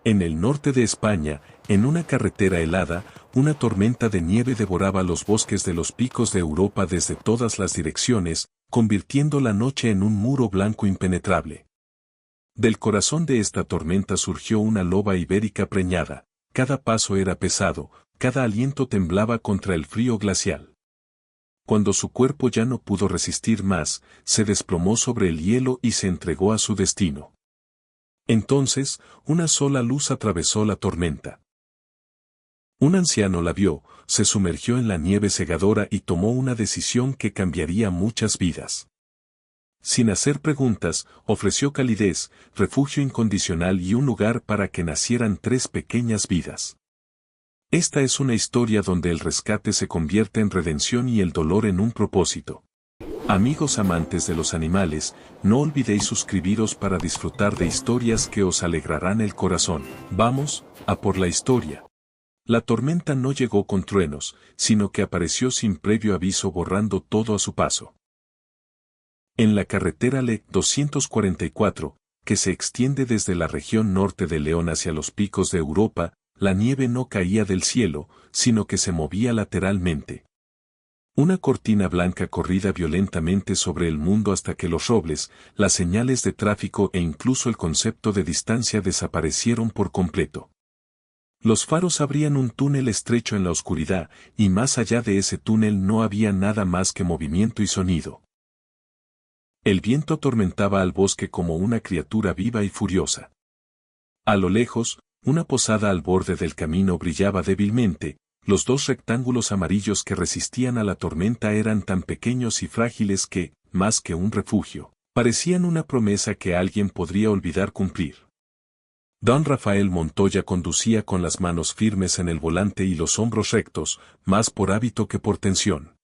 En el norte de España, en una carretera helada, una tormenta de nieve devoraba los bosques de los picos de Europa desde todas las direcciones, convirtiendo la noche en un muro blanco impenetrable. Del corazón de esta tormenta surgió una loba ibérica preñada, cada paso era pesado, cada aliento temblaba contra el frío glacial. Cuando su cuerpo ya no pudo resistir más, se desplomó sobre el hielo y se entregó a su destino. Entonces, una sola luz atravesó la tormenta. Un anciano la vio, se sumergió en la nieve cegadora y tomó una decisión que cambiaría muchas vidas. Sin hacer preguntas, ofreció calidez, refugio incondicional y un lugar para que nacieran 3 pequeñas vidas. Esta es una historia donde el rescate se convierte en redención y el dolor en un propósito. Amigos amantes de los animales, no olvidéis suscribiros para disfrutar de historias que os alegrarán el corazón. Vamos, a por la historia. La tormenta no llegó con truenos, sino que apareció sin previo aviso borrando todo a su paso. En la carretera LE 244, que se extiende desde la región norte de León hacia los picos de Europa, la nieve no caía del cielo, sino que se movía lateralmente. Una cortina blanca corrida violentamente sobre el mundo hasta que los robles, las señales de tráfico e incluso el concepto de distancia desaparecieron por completo. Los faros abrían un túnel estrecho en la oscuridad, y más allá de ese túnel no había nada más que movimiento y sonido. El viento atormentaba al bosque como una criatura viva y furiosa. A lo lejos, una posada al borde del camino brillaba débilmente. Los 2 rectángulos amarillos que resistían a la tormenta eran tan pequeños y frágiles que, más que un refugio, parecían una promesa que alguien podría olvidar cumplir. Don Rafael Montoya conducía con las manos firmes en el volante y los hombros rectos, más por hábito que por tensión.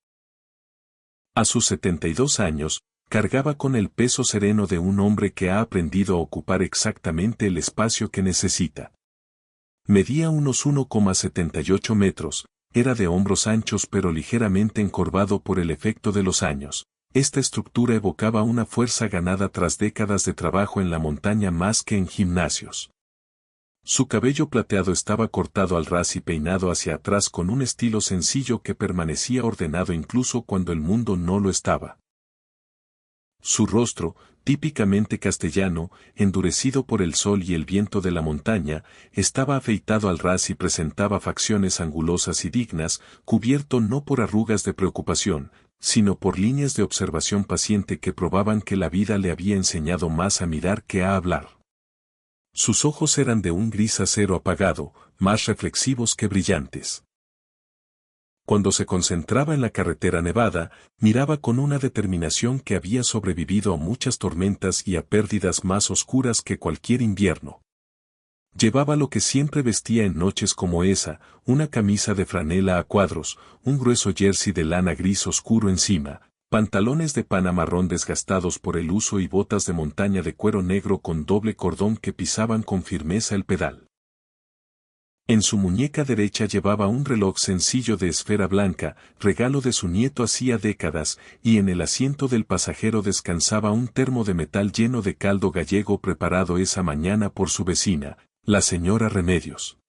A sus 72 años, cargaba con el peso sereno de un hombre que ha aprendido a ocupar exactamente el espacio que necesita. Medía unos 1,78 metros, era de hombros anchos pero ligeramente encorvado por el efecto de los años. Esta estructura evocaba una fuerza ganada tras décadas de trabajo en la montaña más que en gimnasios. Su cabello plateado estaba cortado al ras y peinado hacia atrás con un estilo sencillo que permanecía ordenado incluso cuando el mundo no lo estaba. Su rostro, típicamente castellano, endurecido por el sol y el viento de la montaña, estaba afeitado al ras y presentaba facciones angulosas y dignas, cubierto no por arrugas de preocupación, sino por líneas de observación paciente que probaban que la vida le había enseñado más a mirar que a hablar. Sus ojos eran de un gris acero apagado, más reflexivos que brillantes. Cuando se concentraba en la carretera nevada, miraba con una determinación que había sobrevivido a muchas tormentas y a pérdidas más oscuras que cualquier invierno. Llevaba lo que siempre vestía en noches como esa, una camisa de franela a cuadros, un grueso jersey de lana gris oscuro encima, pantalones de pana marrón desgastados por el uso y botas de montaña de cuero negro con doble cordón que pisaban con firmeza el pedal. En su muñeca derecha llevaba un reloj sencillo de esfera blanca, regalo de su nieto hacía décadas, y en el asiento del pasajero descansaba un termo de metal lleno de caldo gallego preparado esa mañana por su vecina, la señora Remedios.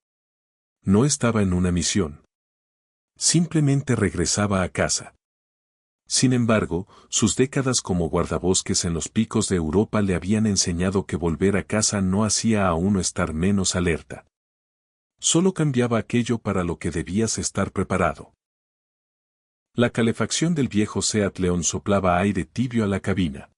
No estaba en una misión. Simplemente regresaba a casa. Sin embargo, sus décadas como guardabosques en los picos de Europa le habían enseñado que volver a casa no hacía a uno estar menos alerta. Solo cambiaba aquello para lo que debías estar preparado. La calefacción del viejo Seat León soplaba aire tibio a la cabina.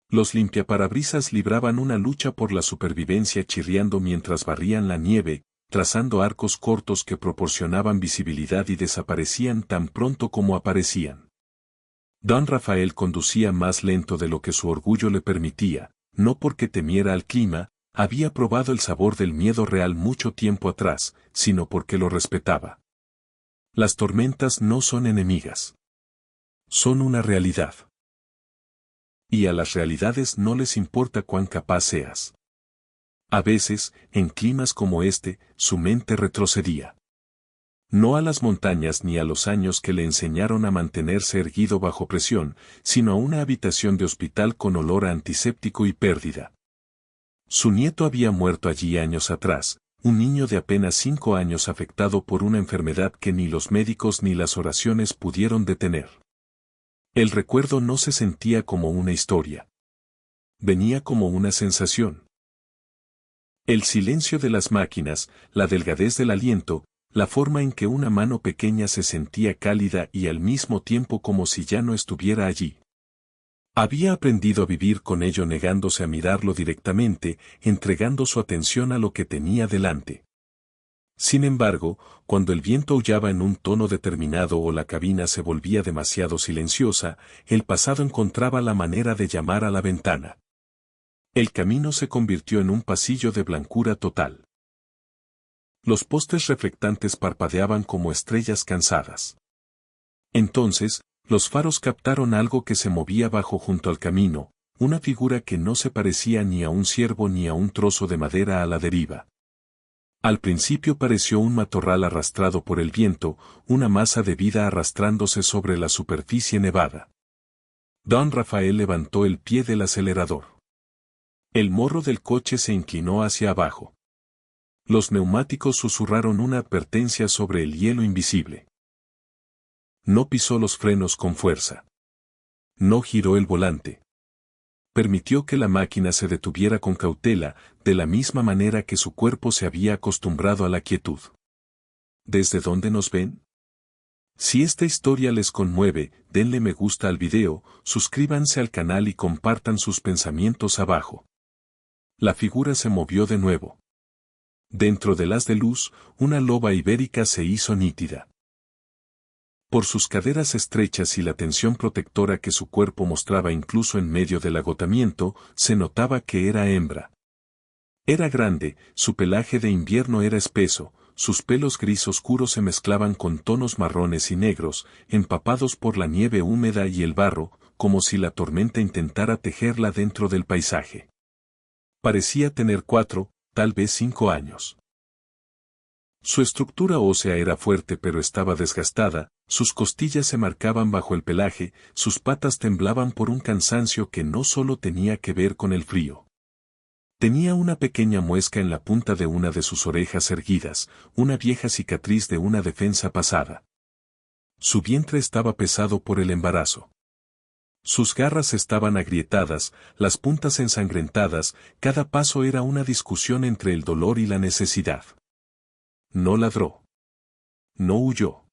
Los limpiaparabrisas libraban una lucha por la supervivencia chirriando mientras barrían la nieve, trazando arcos cortos que proporcionaban visibilidad y desaparecían tan pronto como aparecían. Don Rafael conducía más lento de lo que su orgullo le permitía, no porque temiera al clima, había probado el sabor del miedo real mucho tiempo atrás, sino porque lo respetaba. Las tormentas no son enemigas. Son una realidad. Y a las realidades no les importa cuán capaz seas. A veces, en climas como este, su mente retrocedía. No a las montañas ni a los años que le enseñaron a mantenerse erguido bajo presión, sino a una habitación de hospital con olor a antiséptico y pérdida. Su nieto había muerto allí años atrás, un niño de apenas 5 años afectado por una enfermedad que ni los médicos ni las oraciones pudieron detener. El recuerdo no se sentía como una historia. Venía como una sensación. El silencio de las máquinas, la delgadez del aliento, la forma en que una mano pequeña se sentía cálida y al mismo tiempo como si ya no estuviera allí. Había aprendido a vivir con ello negándose a mirarlo directamente, entregando su atención a lo que tenía delante. Sin embargo, cuando el viento aullaba en un tono determinado o la cabina se volvía demasiado silenciosa, el pasado encontraba la manera de llamar a la ventana. El camino se convirtió en un pasillo de blancura total. Los postes reflectantes parpadeaban como estrellas cansadas. Entonces, los faros captaron algo que se movía bajo junto al camino, una figura que no se parecía ni a un ciervo ni a un trozo de madera a la deriva. Al principio pareció un matorral arrastrado por el viento, una masa de vida arrastrándose sobre la superficie nevada. Don Rafael levantó el pie del acelerador. El morro del coche se inclinó hacia abajo. Los neumáticos susurraron una advertencia sobre el hielo invisible. No pisó los frenos con fuerza. No giró el volante. Permitió que la máquina se detuviera con cautela, de la misma manera que su cuerpo se había acostumbrado a la quietud. ¿Desde dónde nos ven? Si esta historia les conmueve, denle me gusta al video, suscríbanse al canal y compartan sus pensamientos abajo. La figura se movió de nuevo. Dentro del haz de luz, una loba ibérica se hizo nítida. Por sus caderas estrechas y la tensión protectora que su cuerpo mostraba incluso en medio del agotamiento, se notaba que era hembra. Era grande, su pelaje de invierno era espeso, sus pelos gris oscuros se mezclaban con tonos marrones y negros, empapados por la nieve húmeda y el barro, como si la tormenta intentara tejerla dentro del paisaje. Parecía tener 4, tal vez 5 años. Su estructura ósea era fuerte pero estaba desgastada, sus costillas se marcaban bajo el pelaje, sus patas temblaban por un cansancio que no solo tenía que ver con el frío. Tenía una pequeña muesca en la punta de una de sus orejas erguidas, una vieja cicatriz de una defensa pasada. Su vientre estaba pesado por el embarazo. Sus garras estaban agrietadas, las puntas ensangrentadas, cada paso era una discusión entre el dolor y la necesidad. No ladró. No huyó.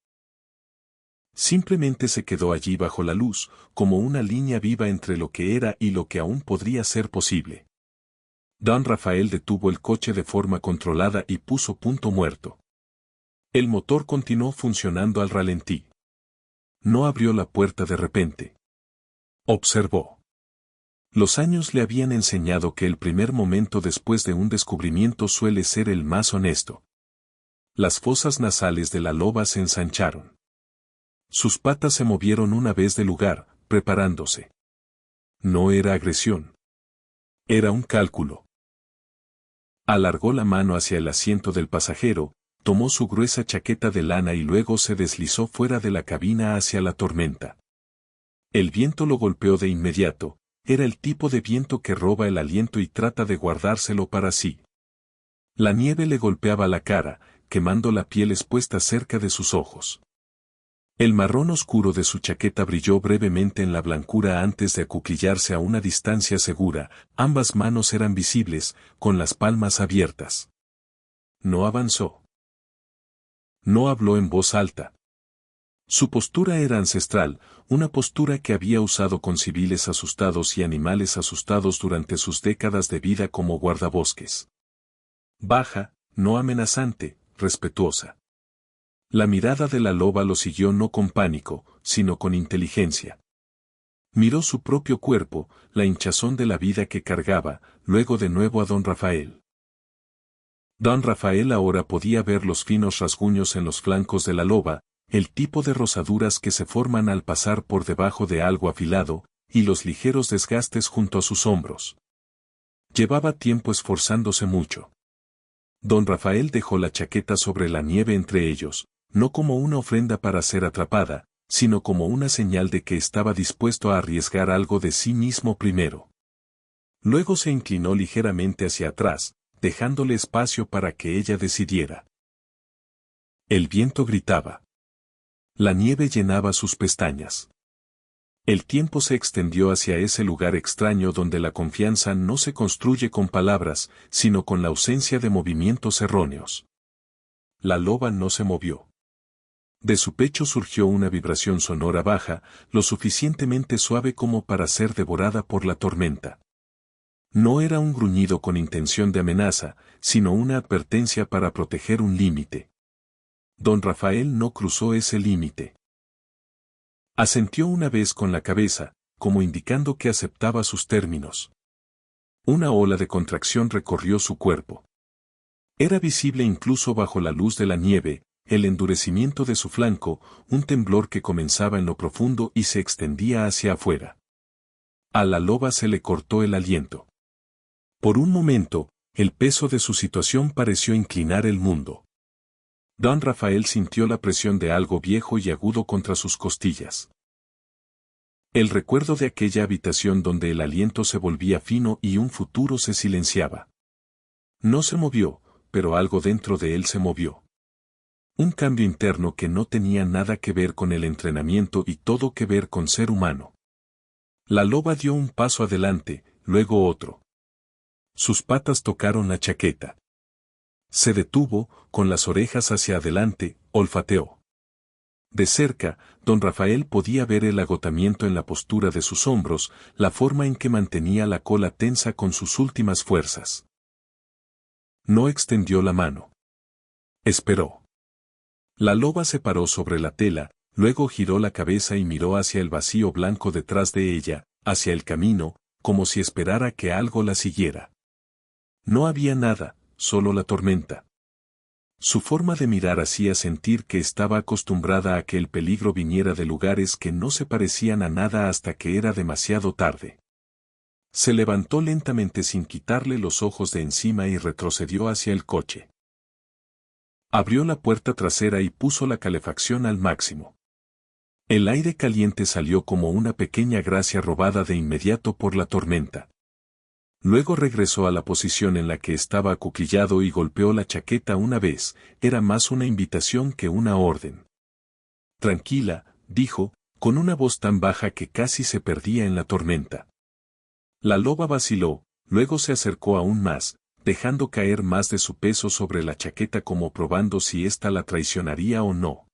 Simplemente se quedó allí bajo la luz, como una línea viva entre lo que era y lo que aún podría ser posible. Don Rafael detuvo el coche de forma controlada y puso punto muerto. El motor continuó funcionando al ralentí. No abrió la puerta de repente. Observó. Los años le habían enseñado que el primer momento después de un descubrimiento suele ser el más honesto. Las fosas nasales de la loba se ensancharon. Sus patas se movieron una vez de lugar, preparándose. No era agresión. Era un cálculo. Alargó la mano hacia el asiento del pasajero, tomó su gruesa chaqueta de lana y luego se deslizó fuera de la cabina hacia la tormenta. El viento lo golpeó de inmediato, era el tipo de viento que roba el aliento y trata de guardárselo para sí. La nieve le golpeaba la cara, quemando la piel expuesta cerca de sus ojos. El marrón oscuro de su chaqueta brilló brevemente en la blancura antes de acuclillarse a una distancia segura, ambas manos eran visibles, con las palmas abiertas. No avanzó. No habló en voz alta. Su postura era ancestral, una postura que había usado con civiles asustados y animales asustados durante sus décadas de vida como guardabosques. Baja, no amenazante, respetuosa. La mirada de la loba lo siguió no con pánico, sino con inteligencia. Miró su propio cuerpo, la hinchazón de la vida que cargaba, luego de nuevo a don Rafael. Don Rafael ahora podía ver los finos rasguños en los flancos de la loba, el tipo de rosaduras que se forman al pasar por debajo de algo afilado, y los ligeros desgastes junto a sus hombros. Llevaba tiempo esforzándose mucho. Don Rafael dejó la chaqueta sobre la nieve entre ellos, no como una ofrenda para ser atrapada, sino como una señal de que estaba dispuesto a arriesgar algo de sí mismo primero. Luego se inclinó ligeramente hacia atrás, dejándole espacio para que ella decidiera. El viento gritaba. La nieve llenaba sus pestañas. El tiempo se extendió hacia ese lugar extraño donde la confianza no se construye con palabras, sino con la ausencia de movimientos erróneos. La loba no se movió. De su pecho surgió una vibración sonora baja, lo suficientemente suave como para ser devorada por la tormenta. No era un gruñido con intención de amenaza, sino una advertencia para proteger un límite. Don Rafael no cruzó ese límite. Asintió una vez con la cabeza, como indicando que aceptaba sus términos. Una ola de contracción recorrió su cuerpo. Era visible incluso bajo la luz de la nieve, el endurecimiento de su flanco, un temblor que comenzaba en lo profundo y se extendía hacia afuera. A la loba se le cortó el aliento. Por un momento, el peso de su situación pareció inclinar el mundo. Don Rafael sintió la presión de algo viejo y agudo contra sus costillas. El recuerdo de aquella habitación donde el aliento se volvía fino y un futuro se silenciaba. No se movió, pero algo dentro de él se movió. Un cambio interno que no tenía nada que ver con el entrenamiento y todo que ver con ser humano. La loba dio un paso adelante, luego otro. Sus patas tocaron la chaqueta. Se detuvo, con las orejas hacia adelante, olfateó. De cerca, don Rafael podía ver el agotamiento en la postura de sus hombros, la forma en que mantenía la cola tensa con sus últimas fuerzas. No extendió la mano. Esperó. La loba se paró sobre la tela, luego giró la cabeza y miró hacia el vacío blanco detrás de ella, hacia el camino, como si esperara que algo la siguiera. No había nada, solo la tormenta. Su forma de mirar hacía sentir que estaba acostumbrada a que el peligro viniera de lugares que no se parecían a nada hasta que era demasiado tarde. Se levantó lentamente sin quitarle los ojos de encima y retrocedió hacia el coche. Abrió la puerta trasera y puso la calefacción al máximo. El aire caliente salió como una pequeña gracia robada de inmediato por la tormenta. Luego regresó a la posición en la que estaba acuclillado y golpeó la chaqueta una vez, era más una invitación que una orden. Tranquila, dijo, con una voz tan baja que casi se perdía en la tormenta. La loba vaciló, luego se acercó aún más, dejando caer más de su peso sobre la chaqueta como probando si ésta la traicionaría o no.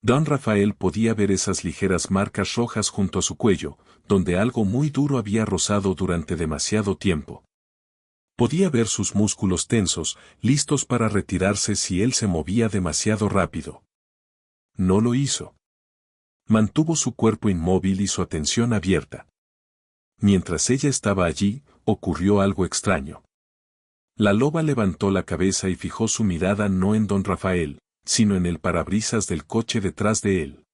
Don Rafael podía ver esas ligeras marcas rojas junto a su cuello, donde algo muy duro había rozado durante demasiado tiempo. Podía ver sus músculos tensos, listos para retirarse si él se movía demasiado rápido. No lo hizo. Mantuvo su cuerpo inmóvil y su atención abierta. Mientras ella estaba allí, ocurrió algo extraño. La loba levantó la cabeza y fijó su mirada no en don Rafael, sino en el parabrisas del coche detrás de él.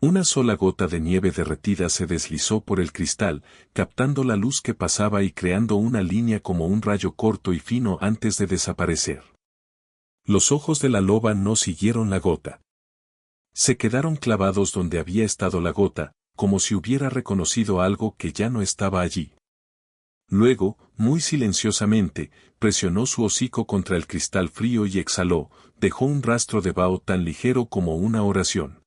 Una sola gota de nieve derretida se deslizó por el cristal, captando la luz que pasaba y creando una línea como un rayo corto y fino antes de desaparecer. Los ojos de la loba no siguieron la gota. Se quedaron clavados donde había estado la gota, como si hubiera reconocido algo que ya no estaba allí. Luego, muy silenciosamente, presionó su hocico contra el cristal frío y exhaló, dejó un rastro de vaho tan ligero como una oración.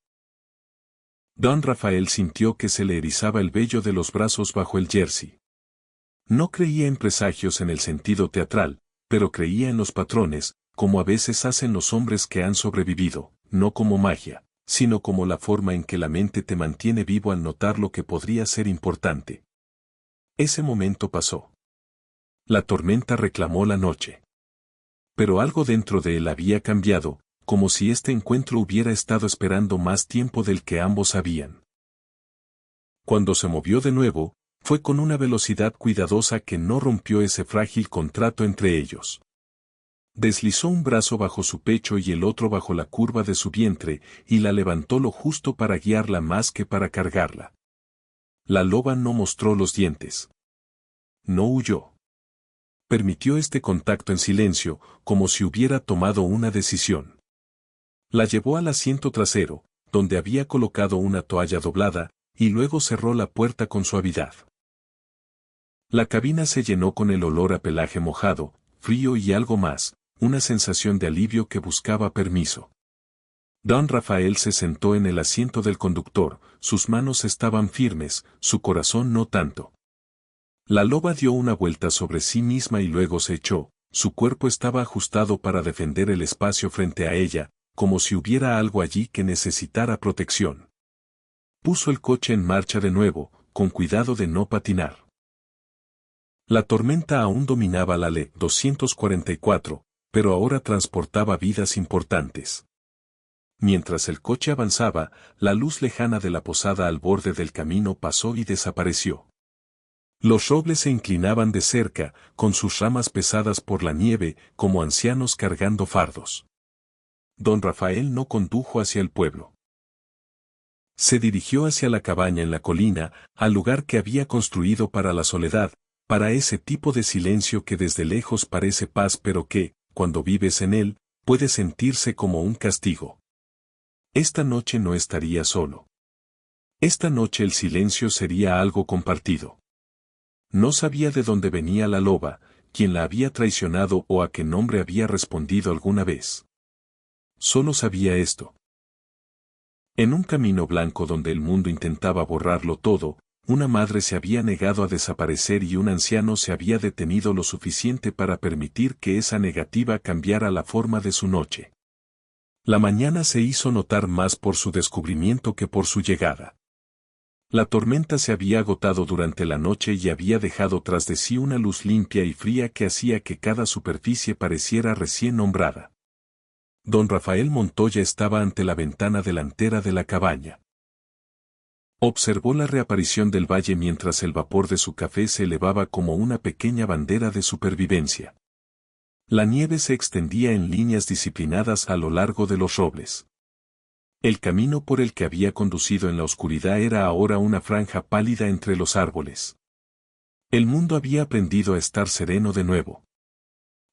Don Rafael sintió que se le erizaba el vello de los brazos bajo el jersey. No creía en presagios en el sentido teatral, pero creía en los patrones, como a veces hacen los hombres que han sobrevivido, no como magia, sino como la forma en que la mente te mantiene vivo al notar lo que podría ser importante. Ese momento pasó. La tormenta reclamó la noche. Pero algo dentro de él había cambiado, como si este encuentro hubiera estado esperando más tiempo del que ambos habían. Cuando se movió de nuevo, fue con una velocidad cuidadosa que no rompió ese frágil contrato entre ellos. Deslizó un brazo bajo su pecho y el otro bajo la curva de su vientre, y la levantó lo justo para guiarla más que para cargarla. La loba no mostró los dientes. No huyó. Permitió este contacto en silencio, como si hubiera tomado una decisión. La llevó al asiento trasero, donde había colocado una toalla doblada, y luego cerró la puerta con suavidad. La cabina se llenó con el olor a pelaje mojado, frío y algo más, una sensación de alivio que buscaba permiso. Don Rafael se sentó en el asiento del conductor, sus manos estaban firmes, su corazón no tanto. La loba dio una vuelta sobre sí misma y luego se echó, su cuerpo estaba ajustado para defender el espacio frente a ella, como si hubiera algo allí que necesitara protección. Puso el coche en marcha de nuevo, con cuidado de no patinar. La tormenta aún dominaba la LE 244, pero ahora transportaba vidas importantes. Mientras el coche avanzaba, la luz lejana de la posada al borde del camino pasó y desapareció. Los robles se inclinaban de cerca, con sus ramas pesadas por la nieve, como ancianos cargando fardos. Don Rafael no condujo hacia el pueblo. Se dirigió hacia la cabaña en la colina, al lugar que había construido para la soledad, para ese tipo de silencio que desde lejos parece paz pero que, cuando vives en él, puede sentirse como un castigo. Esta noche no estaría solo. Esta noche el silencio sería algo compartido. No sabía de dónde venía la loba, quién la había traicionado o a qué nombre había respondido alguna vez. Solo sabía esto. En un camino blanco donde el mundo intentaba borrarlo todo, una madre se había negado a desaparecer y un anciano se había detenido lo suficiente para permitir que esa negativa cambiara la forma de su noche. La mañana se hizo notar más por su descubrimiento que por su llegada. La tormenta se había agotado durante la noche y había dejado tras de sí una luz limpia y fría que hacía que cada superficie pareciera recién nombrada. Don Rafael Montoya estaba ante la ventana delantera de la cabaña. Observó la reaparición del valle mientras el vapor de su café se elevaba como una pequeña bandera de supervivencia. La nieve se extendía en líneas disciplinadas a lo largo de los robles. El camino por el que había conducido en la oscuridad era ahora una franja pálida entre los árboles. El mundo había aprendido a estar sereno de nuevo.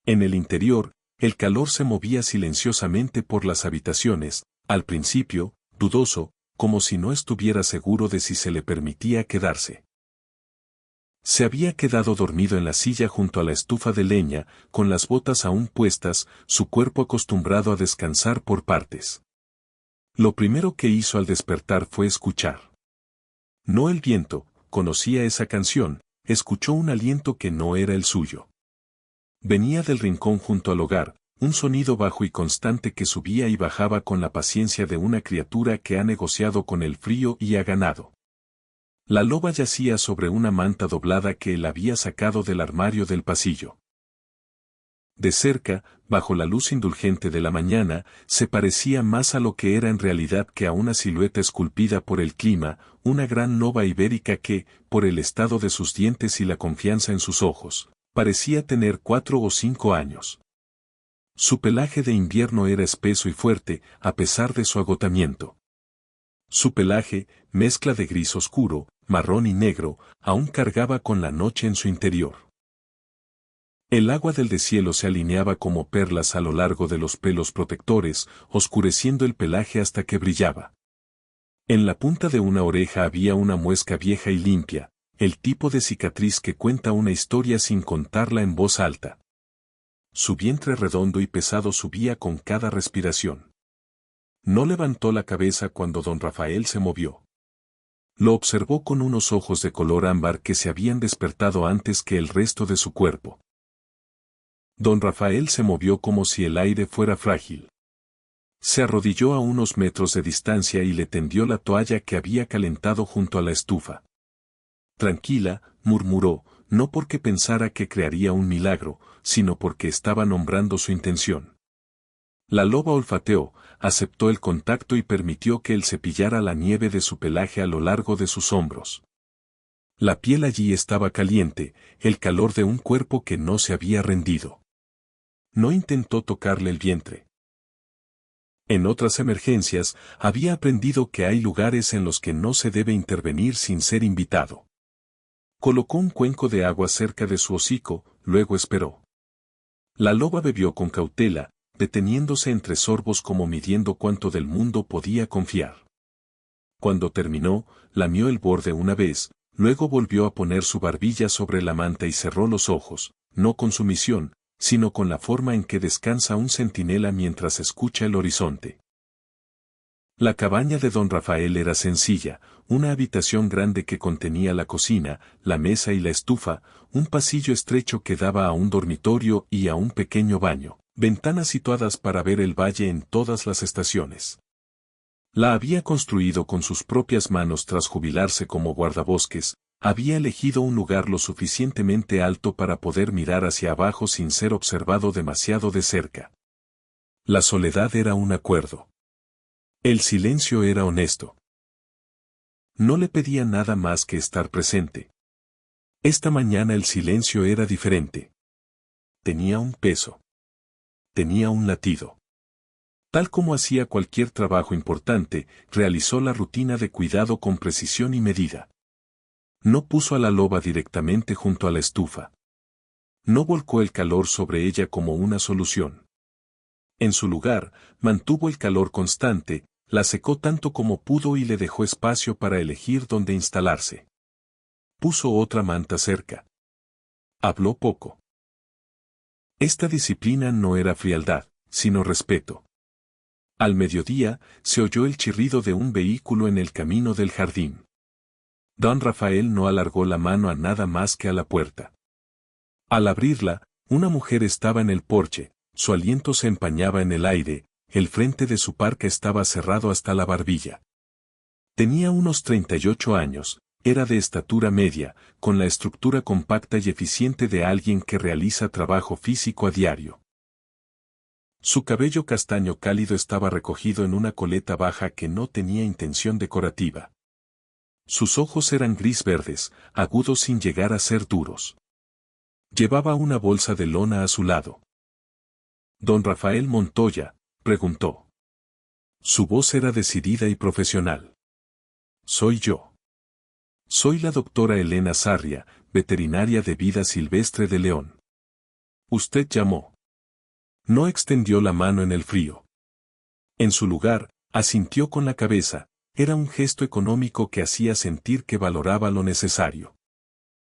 En el interior, el calor se movía silenciosamente por las habitaciones, al principio, dudoso, como si no estuviera seguro de si se le permitía quedarse. Se había quedado dormido en la silla junto a la estufa de leña, con las botas aún puestas, su cuerpo acostumbrado a descansar por partes. Lo primero que hizo al despertar fue escuchar. No el viento, conocía esa canción, escuchó un aliento que no era el suyo. Venía del rincón junto al hogar, un sonido bajo y constante que subía y bajaba con la paciencia de una criatura que ha negociado con el frío y ha ganado. La loba yacía sobre una manta doblada que él había sacado del armario del pasillo. De cerca, bajo la luz indulgente de la mañana, se parecía más a lo que era en realidad que a una silueta esculpida por el clima, una gran loba ibérica que, por el estado de sus dientes y la confianza en sus ojos, parecía tener 4 o 5 años. Su pelaje de invierno era espeso y fuerte, a pesar de su agotamiento. Su pelaje, mezcla de gris oscuro, marrón y negro, aún cargaba con la noche en su interior. El agua del deshielo se alineaba como perlas a lo largo de los pelos protectores, oscureciendo el pelaje hasta que brillaba. En la punta de una oreja había una muesca vieja y limpia, el tipo de cicatriz que cuenta una historia sin contarla en voz alta. Su vientre redondo y pesado subía con cada respiración. No levantó la cabeza cuando don Rafael se movió. Lo observó con unos ojos de color ámbar que se habían despertado antes que el resto de su cuerpo. Don Rafael se movió como si el aire fuera frágil. Se arrodilló a unos metros de distancia y le tendió la toalla que había calentado junto a la estufa. Tranquila, murmuró, no porque pensara que crearía un milagro, sino porque estaba nombrando su intención. La loba olfateó, aceptó el contacto y permitió que él cepillara la nieve de su pelaje a lo largo de sus hombros. La piel allí estaba caliente, el calor de un cuerpo que no se había rendido. No intentó tocarle el vientre. En otras emergencias, había aprendido que hay lugares en los que no se debe intervenir sin ser invitado. Colocó un cuenco de agua cerca de su hocico, luego esperó. La loba bebió con cautela, deteniéndose entre sorbos como midiendo cuánto del mundo podía confiar. Cuando terminó, lamió el borde una vez, luego volvió a poner su barbilla sobre la manta y cerró los ojos, no con su misión, sino con la forma en que descansa un centinela mientras escucha el horizonte. La cabaña de don Rafael era sencilla, una habitación grande que contenía la cocina, la mesa y la estufa, un pasillo estrecho que daba a un dormitorio y a un pequeño baño, ventanas situadas para ver el valle en todas las estaciones. La había construido con sus propias manos tras jubilarse como guardabosques, había elegido un lugar lo suficientemente alto para poder mirar hacia abajo sin ser observado demasiado de cerca. La soledad era un acuerdo. El silencio era honesto. No le pedía nada más que estar presente. Esta mañana el silencio era diferente. Tenía un peso. Tenía un latido. Tal como hacía cualquier trabajo importante, realizó la rutina de cuidado con precisión y medida. No puso a la loba directamente junto a la estufa. No volcó el calor sobre ella como una solución. En su lugar, mantuvo el calor constante, la secó tanto como pudo y le dejó espacio para elegir dónde instalarse. Puso otra manta cerca. Habló poco. Esta disciplina no era frialdad, sino respeto. Al mediodía, se oyó el chirrido de un vehículo en el camino del jardín. Don Rafael no alargó la mano a nada más que a la puerta. Al abrirla, una mujer estaba en el porche, su aliento se empañaba en el aire, el frente de su parca estaba cerrado hasta la barbilla. Tenía unos 38 años, era de estatura media, con la estructura compacta y eficiente de alguien que realiza trabajo físico a diario. Su cabello castaño cálido estaba recogido en una coleta baja que no tenía intención decorativa. Sus ojos eran gris-verdes, agudos sin llegar a ser duros. Llevaba una bolsa de lona a su lado. Don Rafael Montoya, preguntó. Su voz era decidida y profesional. Soy yo. Soy la doctora Elena Sarria, veterinaria de vida silvestre de León. Usted llamó. No extendió la mano en el frío. En su lugar, asintió con la cabeza, era un gesto económico que hacía sentir que valoraba lo necesario.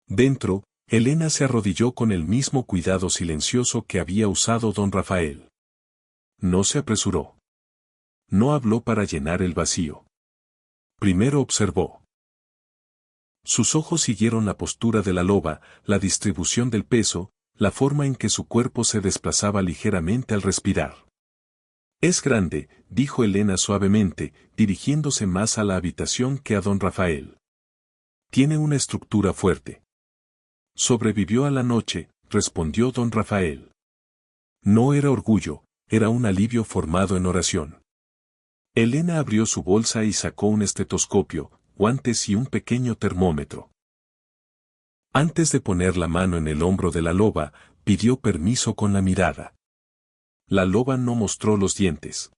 Dentro, Elena se arrodilló con el mismo cuidado silencioso que había usado don Rafael. No se apresuró. No habló para llenar el vacío. Primero observó. Sus ojos siguieron la postura de la loba, la distribución del peso, la forma en que su cuerpo se desplazaba ligeramente al respirar. Es grande, dijo Elena suavemente, dirigiéndose más a la habitación que a don Rafael. Tiene una estructura fuerte. Sobrevivió a la noche, respondió don Rafael. No era orgullo, era un alivio formado en oración. Elena abrió su bolsa y sacó un estetoscopio, guantes y un pequeño termómetro. Antes de poner la mano en el hombro de la loba, pidió permiso con la mirada. La loba no mostró los dientes.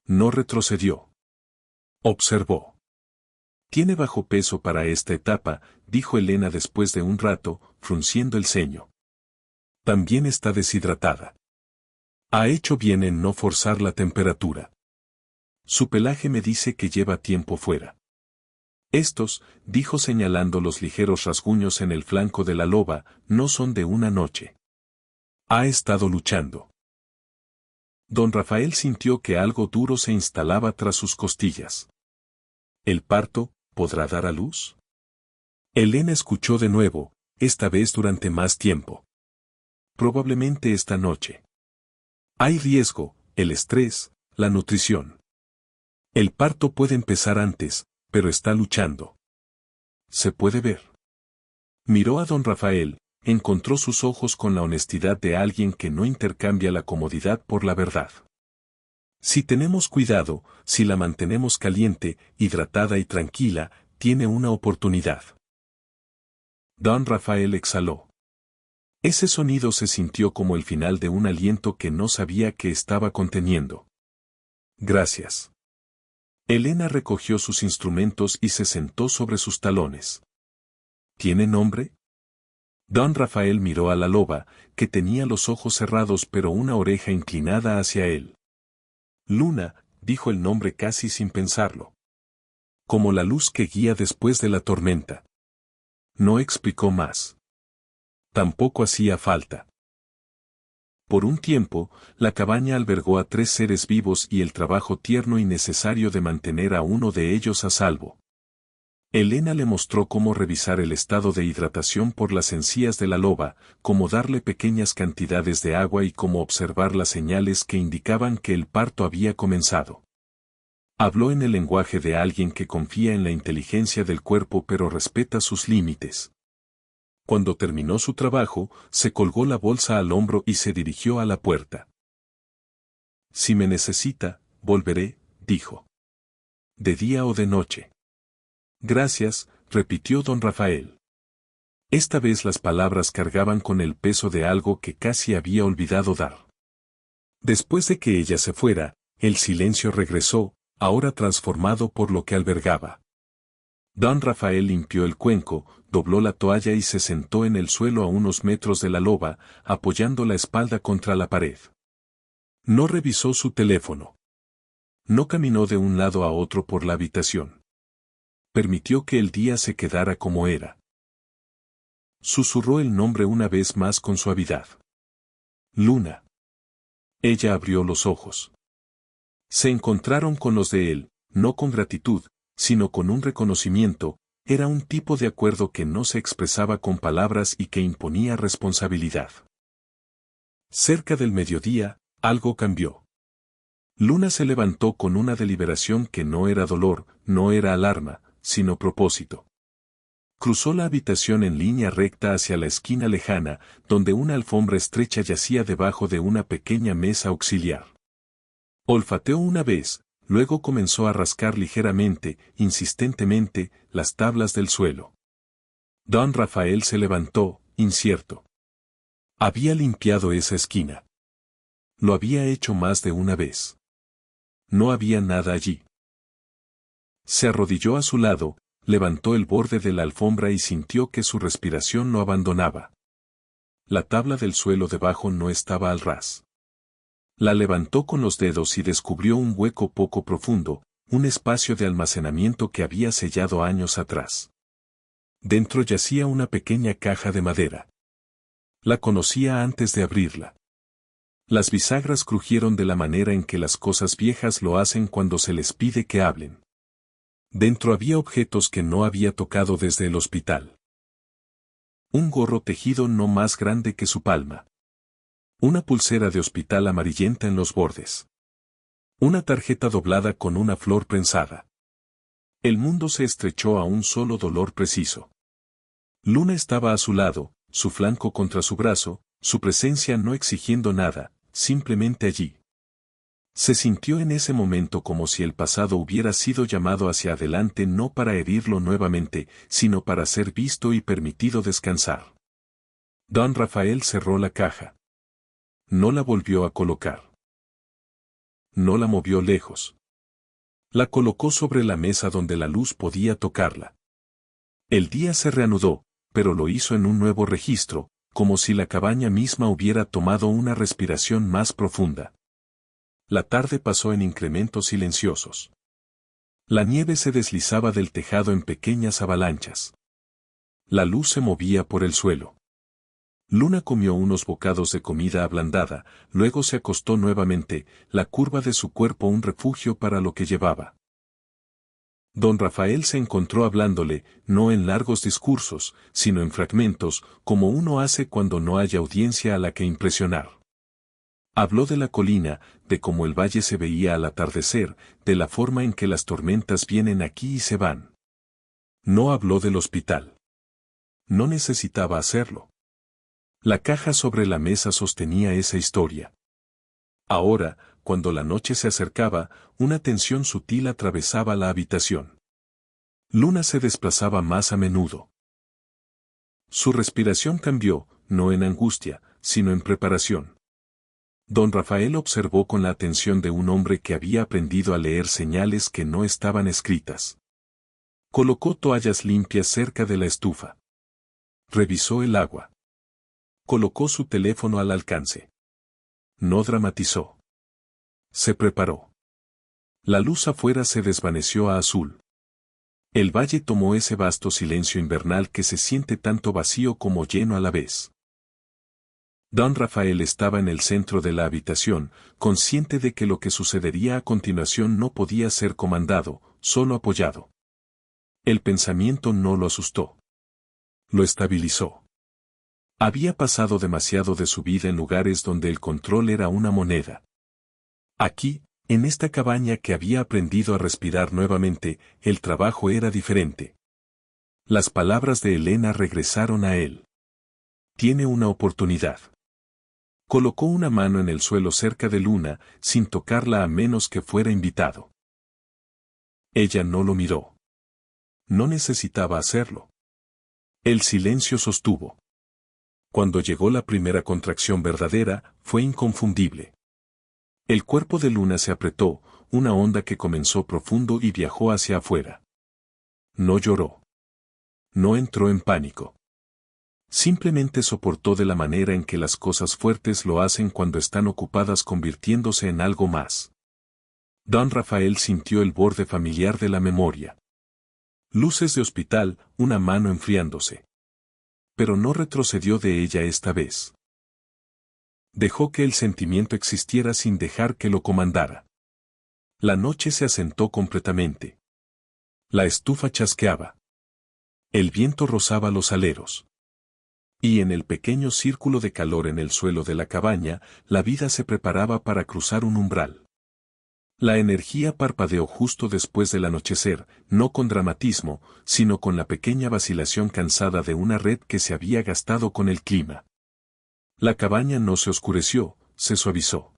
No retrocedió. Observó. Tiene bajo peso para esta etapa, dijo Elena después de un rato, frunciendo el ceño. También está deshidratada. Ha hecho bien en no forzar la temperatura. Su pelaje me dice que lleva tiempo fuera. Estos, dijo señalando los ligeros rasguños en el flanco de la loba, no son de una noche. Ha estado luchando. Don Rafael sintió que algo duro se instalaba tras sus costillas. ¿El parto podrá dar a luz? Elena escuchó de nuevo, esta vez durante más tiempo. Probablemente esta noche. Hay riesgo, el estrés, la nutrición. El parto puede empezar antes, pero está luchando. Se puede ver. Miró a don Rafael, encontró sus ojos con la honestidad de alguien que no intercambia la comodidad por la verdad. Si tenemos cuidado, si la mantenemos caliente, hidratada y tranquila, tiene una oportunidad. Don Rafael exhaló. Ese sonido se sintió como el final de un aliento que no sabía que estaba conteniendo. Gracias. Elena recogió sus instrumentos y se sentó sobre sus talones. ¿Tiene nombre? Don Rafael miró a la loba, que tenía los ojos cerrados pero una oreja inclinada hacia él. Luna, dijo el nombre casi sin pensarlo. Como la luz que guía después de la tormenta. No explicó más. Tampoco hacía falta. Por un tiempo, la cabaña albergó a 3 seres vivos y el trabajo tierno y necesario de mantener a uno de ellos a salvo. Elena le mostró cómo revisar el estado de hidratación por las encías de la loba, cómo darle pequeñas cantidades de agua y cómo observar las señales que indicaban que el parto había comenzado. Habló en el lenguaje de alguien que confía en la inteligencia del cuerpo pero respeta sus límites. Cuando terminó su trabajo, se colgó la bolsa al hombro y se dirigió a la puerta. Si me necesita, volveré, dijo. De día o de noche. Gracias, repitió don Rafael. Esta vez las palabras cargaban con el peso de algo que casi había olvidado dar. Después de que ella se fuera, el silencio regresó, ahora transformado por lo que albergaba. Don Rafael limpió el cuenco, dobló la toalla y se sentó en el suelo a unos metros de la loba, apoyando la espalda contra la pared. No revisó su teléfono. No caminó de un lado a otro por la habitación. Permitió que el día se quedara como era. Susurró el nombre una vez más con suavidad. Luna. Ella abrió los ojos. Se encontraron con los de él, no con gratitud, sino con un reconocimiento. Era un tipo de acuerdo que no se expresaba con palabras y que imponía responsabilidad. Cerca del mediodía, algo cambió. Luna se levantó con una deliberación que no era dolor, no era alarma, sino propósito. Cruzó la habitación en línea recta hacia la esquina lejana, donde una alfombra estrecha yacía debajo de una pequeña mesa auxiliar. Olfateó una vez, luego comenzó a rascar ligeramente, insistentemente, las tablas del suelo. Don Rafael se levantó, incierto. Había limpiado esa esquina. Lo había hecho más de una vez. No había nada allí. Se arrodilló a su lado, levantó el borde de la alfombra y sintió que su respiración lo abandonaba. La tabla del suelo debajo no estaba al ras. La levantó con los dedos y descubrió un hueco poco profundo, un espacio de almacenamiento que había sellado años atrás. Dentro yacía una pequeña caja de madera. La conocía antes de abrirla. Las bisagras crujieron de la manera en que las cosas viejas lo hacen cuando se les pide que hablen. Dentro había objetos que no había tocado desde el hospital. Un gorro tejido no más grande que su palma. Una pulsera de hospital amarillenta en los bordes. Una tarjeta doblada con una flor prensada. El mundo se estrechó a un solo dolor preciso. Luna estaba a su lado, su flanco contra su brazo, su presencia no exigiendo nada, simplemente allí. Se sintió en ese momento como si el pasado hubiera sido llamado hacia adelante no para herirlo nuevamente, sino para ser visto y permitido descansar. Don Rafael cerró la caja. No la volvió a colocar. No la movió lejos. La colocó sobre la mesa donde la luz podía tocarla. El día se reanudó, pero lo hizo en un nuevo registro, como si la cabaña misma hubiera tomado una respiración más profunda. La tarde pasó en incrementos silenciosos. La nieve se deslizaba del tejado en pequeñas avalanchas. La luz se movía por el suelo. Luna comió unos bocados de comida ablandada, luego se acostó nuevamente, la curva de su cuerpo un refugio para lo que llevaba. Don Rafael se encontró hablándole, no en largos discursos, sino en fragmentos, como uno hace cuando no hay audiencia a la que impresionar. Habló de la colina, de cómo el valle se veía al atardecer, de la forma en que las tormentas vienen aquí y se van. No habló del hospital. No necesitaba hacerlo. La caja sobre la mesa sostenía esa historia. Ahora, cuando la noche se acercaba, una tensión sutil atravesaba la habitación. Luna se desplazaba más a menudo. Su respiración cambió, no en angustia, sino en preparación. Don Rafael observó con la atención de un hombre que había aprendido a leer señales que no estaban escritas. Colocó toallas limpias cerca de la estufa. Revisó el agua. Colocó su teléfono al alcance. No dramatizó. Se preparó. La luz afuera se desvaneció a azul. El valle tomó ese vasto silencio invernal que se siente tanto vacío como lleno a la vez. Don Rafael estaba en el centro de la habitación, consciente de que lo que sucedería a continuación no podía ser comandado, solo apoyado. El pensamiento no lo asustó. Lo estabilizó. Había pasado demasiado de su vida en lugares donde el control era una moneda. Aquí, en esta cabaña que había aprendido a respirar nuevamente, el trabajo era diferente. Las palabras de Elena regresaron a él. Tiene una oportunidad. Colocó una mano en el suelo cerca de Luna, sin tocarla a menos que fuera invitado. Ella no lo miró. No necesitaba hacerlo. El silencio sostuvo. Cuando llegó la primera contracción verdadera, fue inconfundible. El cuerpo de Luna se apretó, una onda que comenzó profundo y viajó hacia afuera. No lloró. No entró en pánico. Simplemente soportó de la manera en que las cosas fuertes lo hacen cuando están ocupadas convirtiéndose en algo más. Don Rafael sintió el borde familiar de la memoria. Luces de hospital, una mano enfriándose. Pero no retrocedió de ella esta vez. Dejó que el sentimiento existiera sin dejar que lo comandara. La noche se asentó completamente. La estufa chasqueaba. El viento rozaba los aleros. Y en el pequeño círculo de calor en el suelo de la cabaña, la vida se preparaba para cruzar un umbral. La energía parpadeó justo después del anochecer, no con dramatismo, sino con la pequeña vacilación cansada de una red que se había gastado con el clima. La cabaña no se oscureció, se suavizó.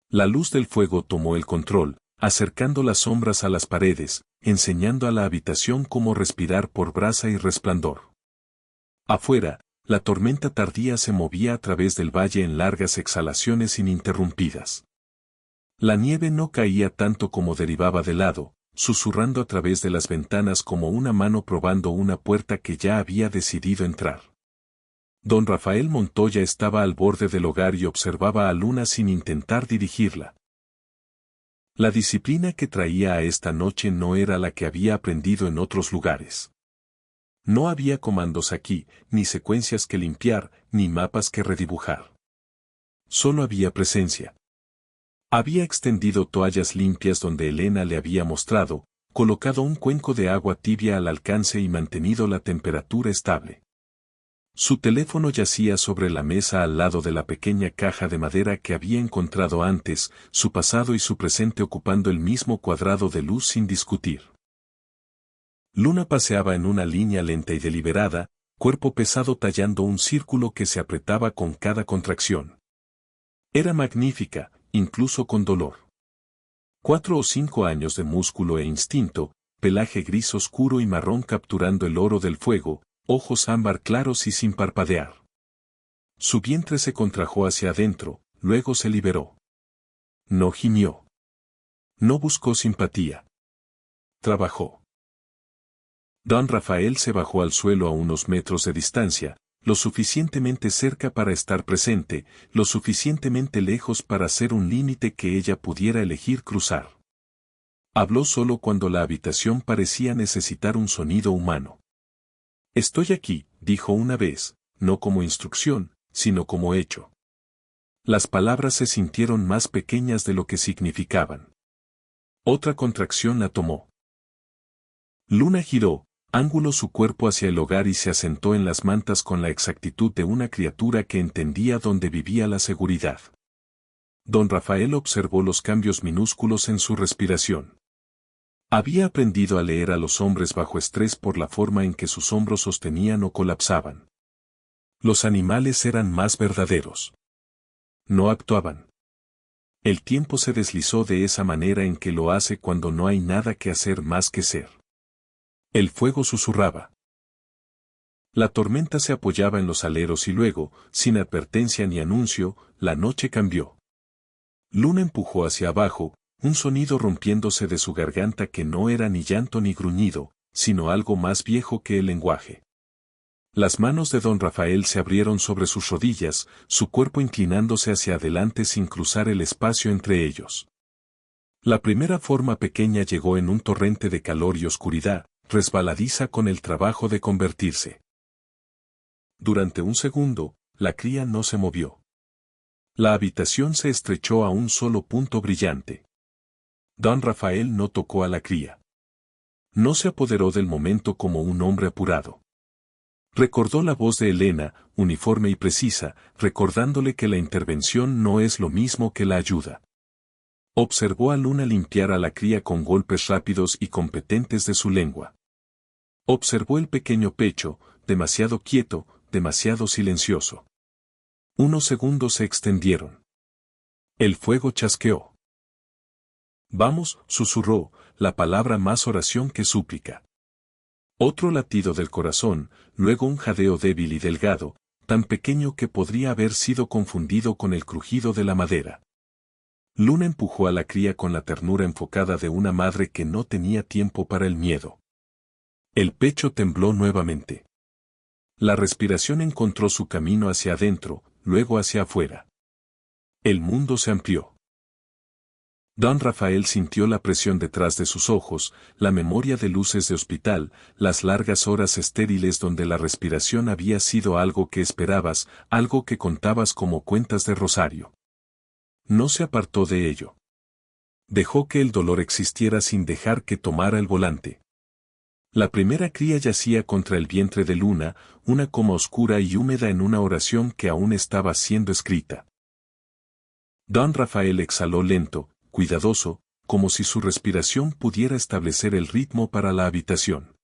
La luz del fuego tomó el control, acercando las sombras a las paredes, enseñando a la habitación cómo respirar por brasa y resplandor. Afuera, la tormenta tardía se movía a través del valle en largas exhalaciones ininterrumpidas. La nieve no caía tanto como derivaba del lado, susurrando a través de las ventanas como una mano probando una puerta que ya había decidido entrar. Don Rafael Montoya estaba al borde del hogar y observaba a Luna sin intentar dirigirla. La disciplina que traía a esta noche no era la que había aprendido en otros lugares. No había comandos aquí, ni secuencias que limpiar, ni mapas que redibujar. Solo había presencia. Había extendido toallas limpias donde Elena le había mostrado, colocado un cuenco de agua tibia al alcance y mantenido la temperatura estable. Su teléfono yacía sobre la mesa al lado de la pequeña caja de madera que había encontrado antes, su pasado y su presente ocupando el mismo cuadrado de luz sin discutir. Luna paseaba en una línea lenta y deliberada, cuerpo pesado tallando un círculo que se apretaba con cada contracción. Era magnífica, incluso con dolor. 4 o 5 años de músculo e instinto, pelaje gris oscuro y marrón capturando el oro del fuego, ojos ámbar claros y sin parpadear. Su vientre se contrajo hacia adentro, luego se liberó. No gimió. No buscó simpatía. Trabajó. Don Rafael se bajó al suelo a unos metros de distancia, lo suficientemente cerca para estar presente, lo suficientemente lejos para ser un límite que ella pudiera elegir cruzar. Habló solo cuando la habitación parecía necesitar un sonido humano. Estoy aquí, dijo una vez, no como instrucción, sino como hecho. Las palabras se sintieron más pequeñas de lo que significaban. Otra contracción la tomó. Luna giró, ángulo su cuerpo hacia el hogar y se asentó en las mantas con la exactitud de una criatura que entendía dónde vivía la seguridad. Don Rafael observó los cambios minúsculos en su respiración. Había aprendido a leer a los hombres bajo estrés por la forma en que sus hombros sostenían o colapsaban. Los animales eran más verdaderos. No actuaban. El tiempo se deslizó de esa manera en que lo hace cuando no hay nada que hacer más que ser. El fuego susurraba. La tormenta se apoyaba en los aleros y luego, sin advertencia ni anuncio, la noche cambió. Luna empujó hacia abajo, un sonido rompiéndose de su garganta que no era ni llanto ni gruñido, sino algo más viejo que el lenguaje. Las manos de don Rafael se abrieron sobre sus rodillas, su cuerpo inclinándose hacia adelante sin cruzar el espacio entre ellos. La primera forma pequeña llegó en un torrente de calor y oscuridad, resbaladiza con el trabajo de convertirse. Durante un segundo, la cría no se movió. La habitación se estrechó a un solo punto brillante. Don Rafael no tocó a la cría. No se apoderó del momento como un hombre apurado. Recordó la voz de Elena, uniforme y precisa, recordándole que la intervención no es lo mismo que la ayuda. Observó a Luna limpiar a la cría con golpes rápidos y competentes de su lengua. Observó el pequeño pecho, demasiado quieto, demasiado silencioso. Unos segundos se extendieron. El fuego chasqueó. Vamos, susurró, la palabra más oración que súplica. Otro latido del corazón, luego un jadeo débil y delgado, tan pequeño que podría haber sido confundido con el crujido de la madera. Luna empujó a la cría con la ternura enfocada de una madre que no tenía tiempo para el miedo. El pecho tembló nuevamente. La respiración encontró su camino hacia adentro, luego hacia afuera. El mundo se amplió. Don Rafael sintió la presión detrás de sus ojos, la memoria de luces de hospital, las largas horas estériles donde la respiración había sido algo que esperabas, algo que contabas como cuentas de rosario. No se apartó de ello. Dejó que el dolor existiera sin dejar que tomara el volante. La primera cría yacía contra el vientre de Luna, una coma oscura y húmeda en una oración que aún estaba siendo escrita. Don Rafael exhaló lento, cuidadoso, como si su respiración pudiera establecer el ritmo para la habitación.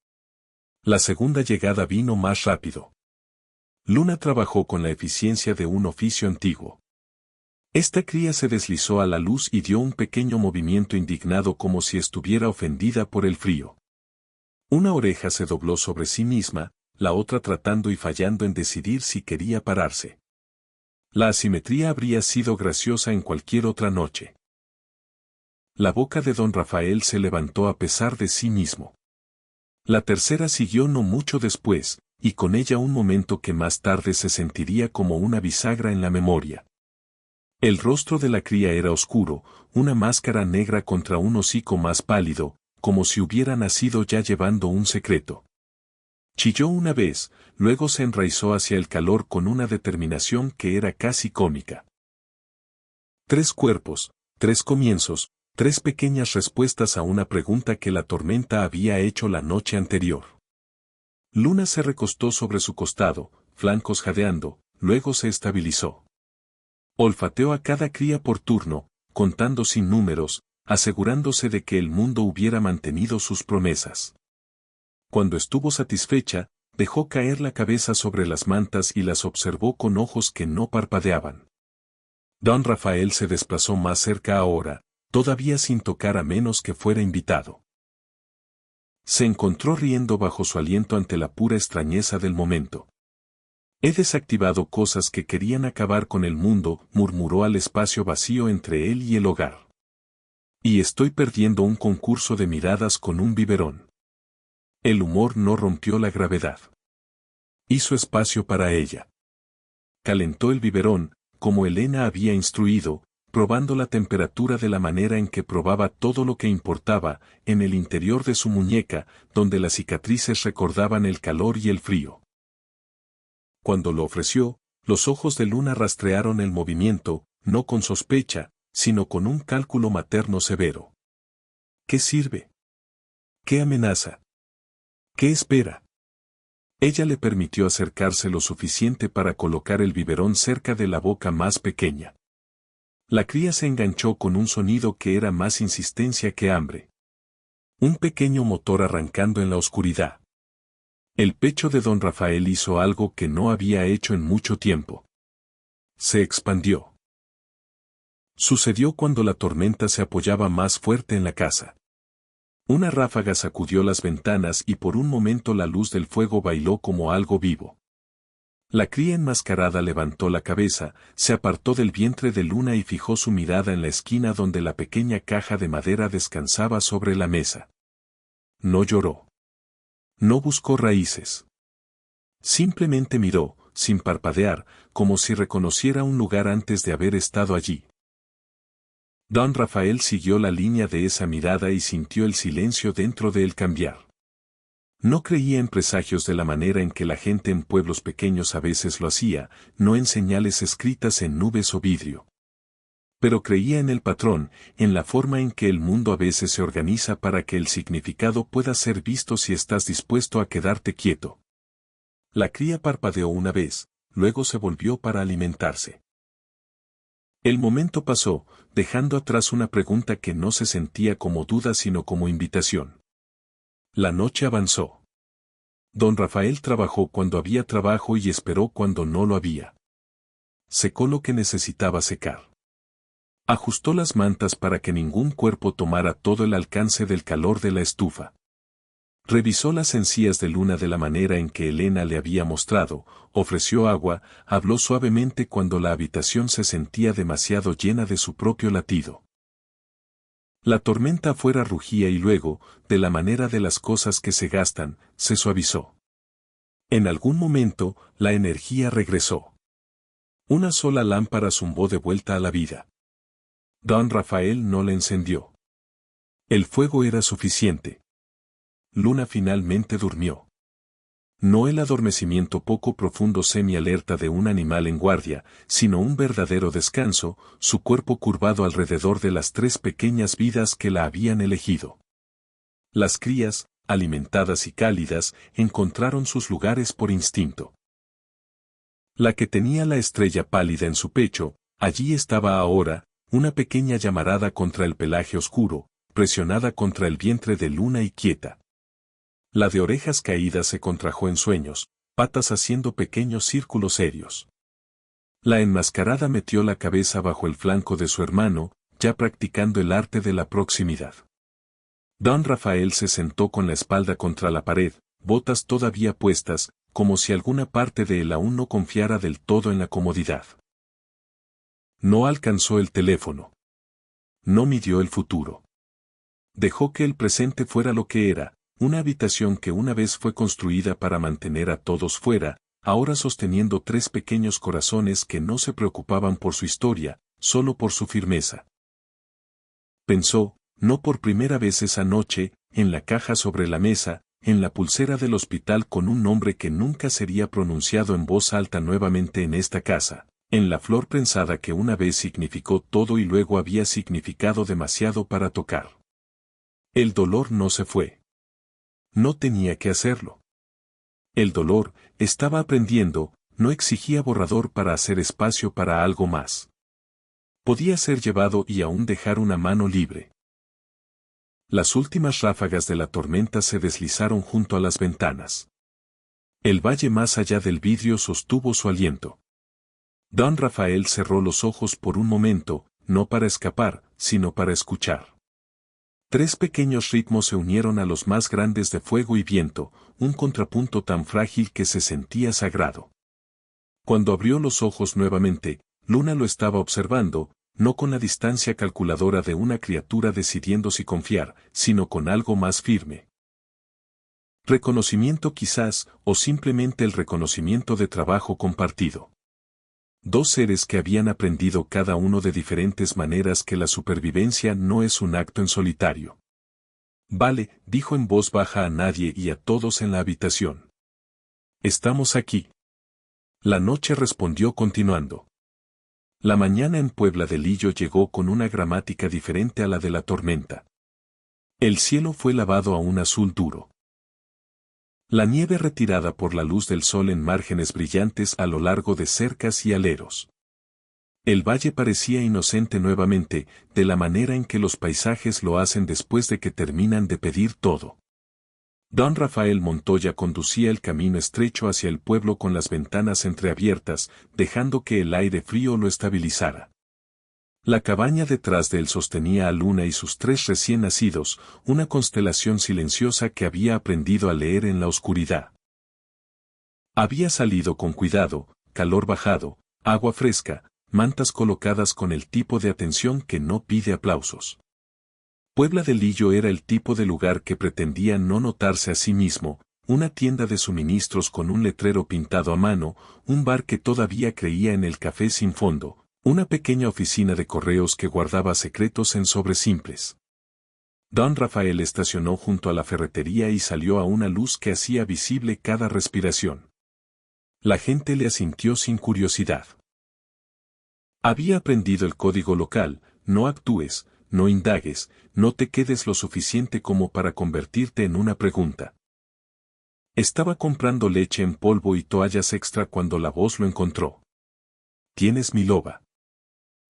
La segunda llegada vino más rápido. Luna trabajó con la eficiencia de un oficio antiguo. Esta cría se deslizó a la luz y dio un pequeño movimiento indignado como si estuviera ofendida por el frío. Una oreja se dobló sobre sí misma, la otra tratando y fallando en decidir si quería pararse. La asimetría habría sido graciosa en cualquier otra noche. La boca de don Rafael se levantó a pesar de sí mismo. La tercera siguió no mucho después, y con ella un momento que más tarde se sentiría como una bisagra en la memoria. El rostro de la cría era oscuro, una máscara negra contra un hocico más pálido, como si hubiera nacido ya llevando un secreto. Chilló una vez, luego se enraizó hacia el calor con una determinación que era casi cómica. 3 cuerpos, 3 comienzos, 3 pequeñas respuestas a una pregunta que la tormenta había hecho la noche anterior. Luna se recostó sobre su costado, flancos jadeando, luego se estabilizó. Olfateó a cada cría por turno, contando sin números, asegurándose de que el mundo hubiera mantenido sus promesas. Cuando estuvo satisfecha, dejó caer la cabeza sobre las mantas y las observó con ojos que no parpadeaban. Don Rafael se desplazó más cerca ahora, todavía sin tocar a menos que fuera invitado. Se encontró riendo bajo su aliento ante la pura extrañeza del momento. He desactivado cosas que querían acabar con el mundo, murmuró al espacio vacío entre él y el hogar. Y estoy perdiendo un concurso de miradas con un biberón. El humor no rompió la gravedad. Hizo espacio para ella. Calentó el biberón, como Elena había instruido, probando la temperatura de la manera en que probaba todo lo que importaba, en el interior de su muñeca, donde las cicatrices recordaban el calor y el frío. Cuando lo ofreció, los ojos de Luna rastrearon el movimiento, no con sospecha, sino con un cálculo materno severo. ¿Qué sirve? ¿Qué amenaza? ¿Qué espera? Ella le permitió acercarse lo suficiente para colocar el biberón cerca de la boca más pequeña. La cría se enganchó con un sonido que era más insistencia que hambre. Un pequeño motor arrancando en la oscuridad. El pecho de don Rafael hizo algo que no había hecho en mucho tiempo. Se expandió. Sucedió cuando la tormenta se apoyaba más fuerte en la casa. Una ráfaga sacudió las ventanas y por un momento la luz del fuego bailó como algo vivo. La cría enmascarada levantó la cabeza, se apartó del vientre de Luna y fijó su mirada en la esquina donde la pequeña caja de madera descansaba sobre la mesa. No lloró. No buscó raíces. Simplemente miró, sin parpadear, como si reconociera un lugar antes de haber estado allí. Don Rafael siguió la línea de esa mirada y sintió el silencio dentro de él cambiar. No creía en presagios de la manera en que la gente en pueblos pequeños a veces lo hacía, no en señales escritas en nubes o vidrio. Pero creía en el patrón, en la forma en que el mundo a veces se organiza para que el significado pueda ser visto si estás dispuesto a quedarte quieto. La cría parpadeó una vez, luego se volvió para alimentarse. El momento pasó, dejando atrás una pregunta que no se sentía como duda sino como invitación. La noche avanzó. Don Rafael trabajó cuando había trabajo y esperó cuando no lo había. Secó lo que necesitaba secar. Ajustó las mantas para que ningún cuerpo tomara todo el alcance del calor de la estufa. Revisó las encías de luna de la manera en que Elena le había mostrado, ofreció agua, habló suavemente cuando la habitación se sentía demasiado llena de su propio latido. La tormenta afuera rugía y luego, de la manera de las cosas que se gastan, se suavizó. En algún momento, la energía regresó. Una sola lámpara zumbó de vuelta a la vida. Don Rafael no la encendió. El fuego era suficiente. Luna finalmente durmió. No el adormecimiento poco profundo semi-alerta de un animal en guardia, sino un verdadero descanso, su cuerpo curvado alrededor de las tres pequeñas vidas que la habían elegido. Las crías, alimentadas y cálidas, encontraron sus lugares por instinto. La que tenía la estrella pálida en su pecho, allí estaba ahora, una pequeña llamarada contra el pelaje oscuro, presionada contra el vientre de Luna y quieta. La de orejas caídas se contrajo en sueños, patas haciendo pequeños círculos serios. La enmascarada metió la cabeza bajo el flanco de su hermano, ya practicando el arte de la proximidad. Don Rafael se sentó con la espalda contra la pared, botas todavía puestas, como si alguna parte de él aún no confiara del todo en la comodidad. No alcanzó el teléfono. No midió el futuro. Dejó que el presente fuera lo que era, una habitación que una vez fue construida para mantener a todos fuera, ahora sosteniendo tres pequeños corazones que no se preocupaban por su historia, solo por su firmeza. Pensó, no por primera vez esa noche, en la caja sobre la mesa, en la pulsera del hospital con un nombre que nunca sería pronunciado en voz alta nuevamente en esta casa, en la flor prensada que una vez significó todo y luego había significado demasiado para tocar. El dolor no se fue. No tenía que hacerlo. El dolor, estaba aprendiendo, no exigía borrador para hacer espacio para algo más. Podía ser llevado y aún dejar una mano libre. Las últimas ráfagas de la tormenta se deslizaron junto a las ventanas. El valle más allá del vidrio sostuvo su aliento. Don Rafael cerró los ojos por un momento, no para escapar, sino para escuchar. Tres pequeños ritmos se unieron a los más grandes de fuego y viento, un contrapunto tan frágil que se sentía sagrado. Cuando abrió los ojos nuevamente, Luna lo estaba observando, no con la distancia calculadora de una criatura decidiendo si confiar, sino con algo más firme. Reconocimiento quizás, o simplemente el reconocimiento de trabajo compartido. Dos seres que habían aprendido cada uno de diferentes maneras que la supervivencia no es un acto en solitario. Vale, dijo en voz baja a nadie y a todos en la habitación. Estamos aquí. La noche respondió continuando. La mañana en Puebla de Lillo llegó con una gramática diferente a la de la tormenta. El cielo fue lavado a un azul duro. La nieve retirada por la luz del sol en márgenes brillantes a lo largo de cercas y aleros. El valle parecía inocente nuevamente, de la manera en que los paisajes lo hacen después de que terminan de pedir todo. Don Rafael Montoya conducía el camino estrecho hacia el pueblo con las ventanas entreabiertas, dejando que el aire frío lo estabilizara. La cabaña detrás de él sostenía a Luna y sus tres recién nacidos, una constelación silenciosa que había aprendido a leer en la oscuridad. Había salido con cuidado, calor bajado, agua fresca, mantas colocadas con el tipo de atención que no pide aplausos. Puebla de Lillo era el tipo de lugar que pretendía no notarse a sí mismo, una tienda de suministros con un letrero pintado a mano, un bar que todavía creía en el café sin fondo, Una pequeña oficina de correos que guardaba secretos en sobres simples. Don Rafael estacionó junto a la ferretería y salió a una luz que hacía visible cada respiración. La gente le asintió sin curiosidad. Había aprendido el código local: no actúes, no indagues, no te quedes lo suficiente como para convertirte en una pregunta. Estaba comprando leche en polvo y toallas extra cuando la voz lo encontró. «Tienes mi loba».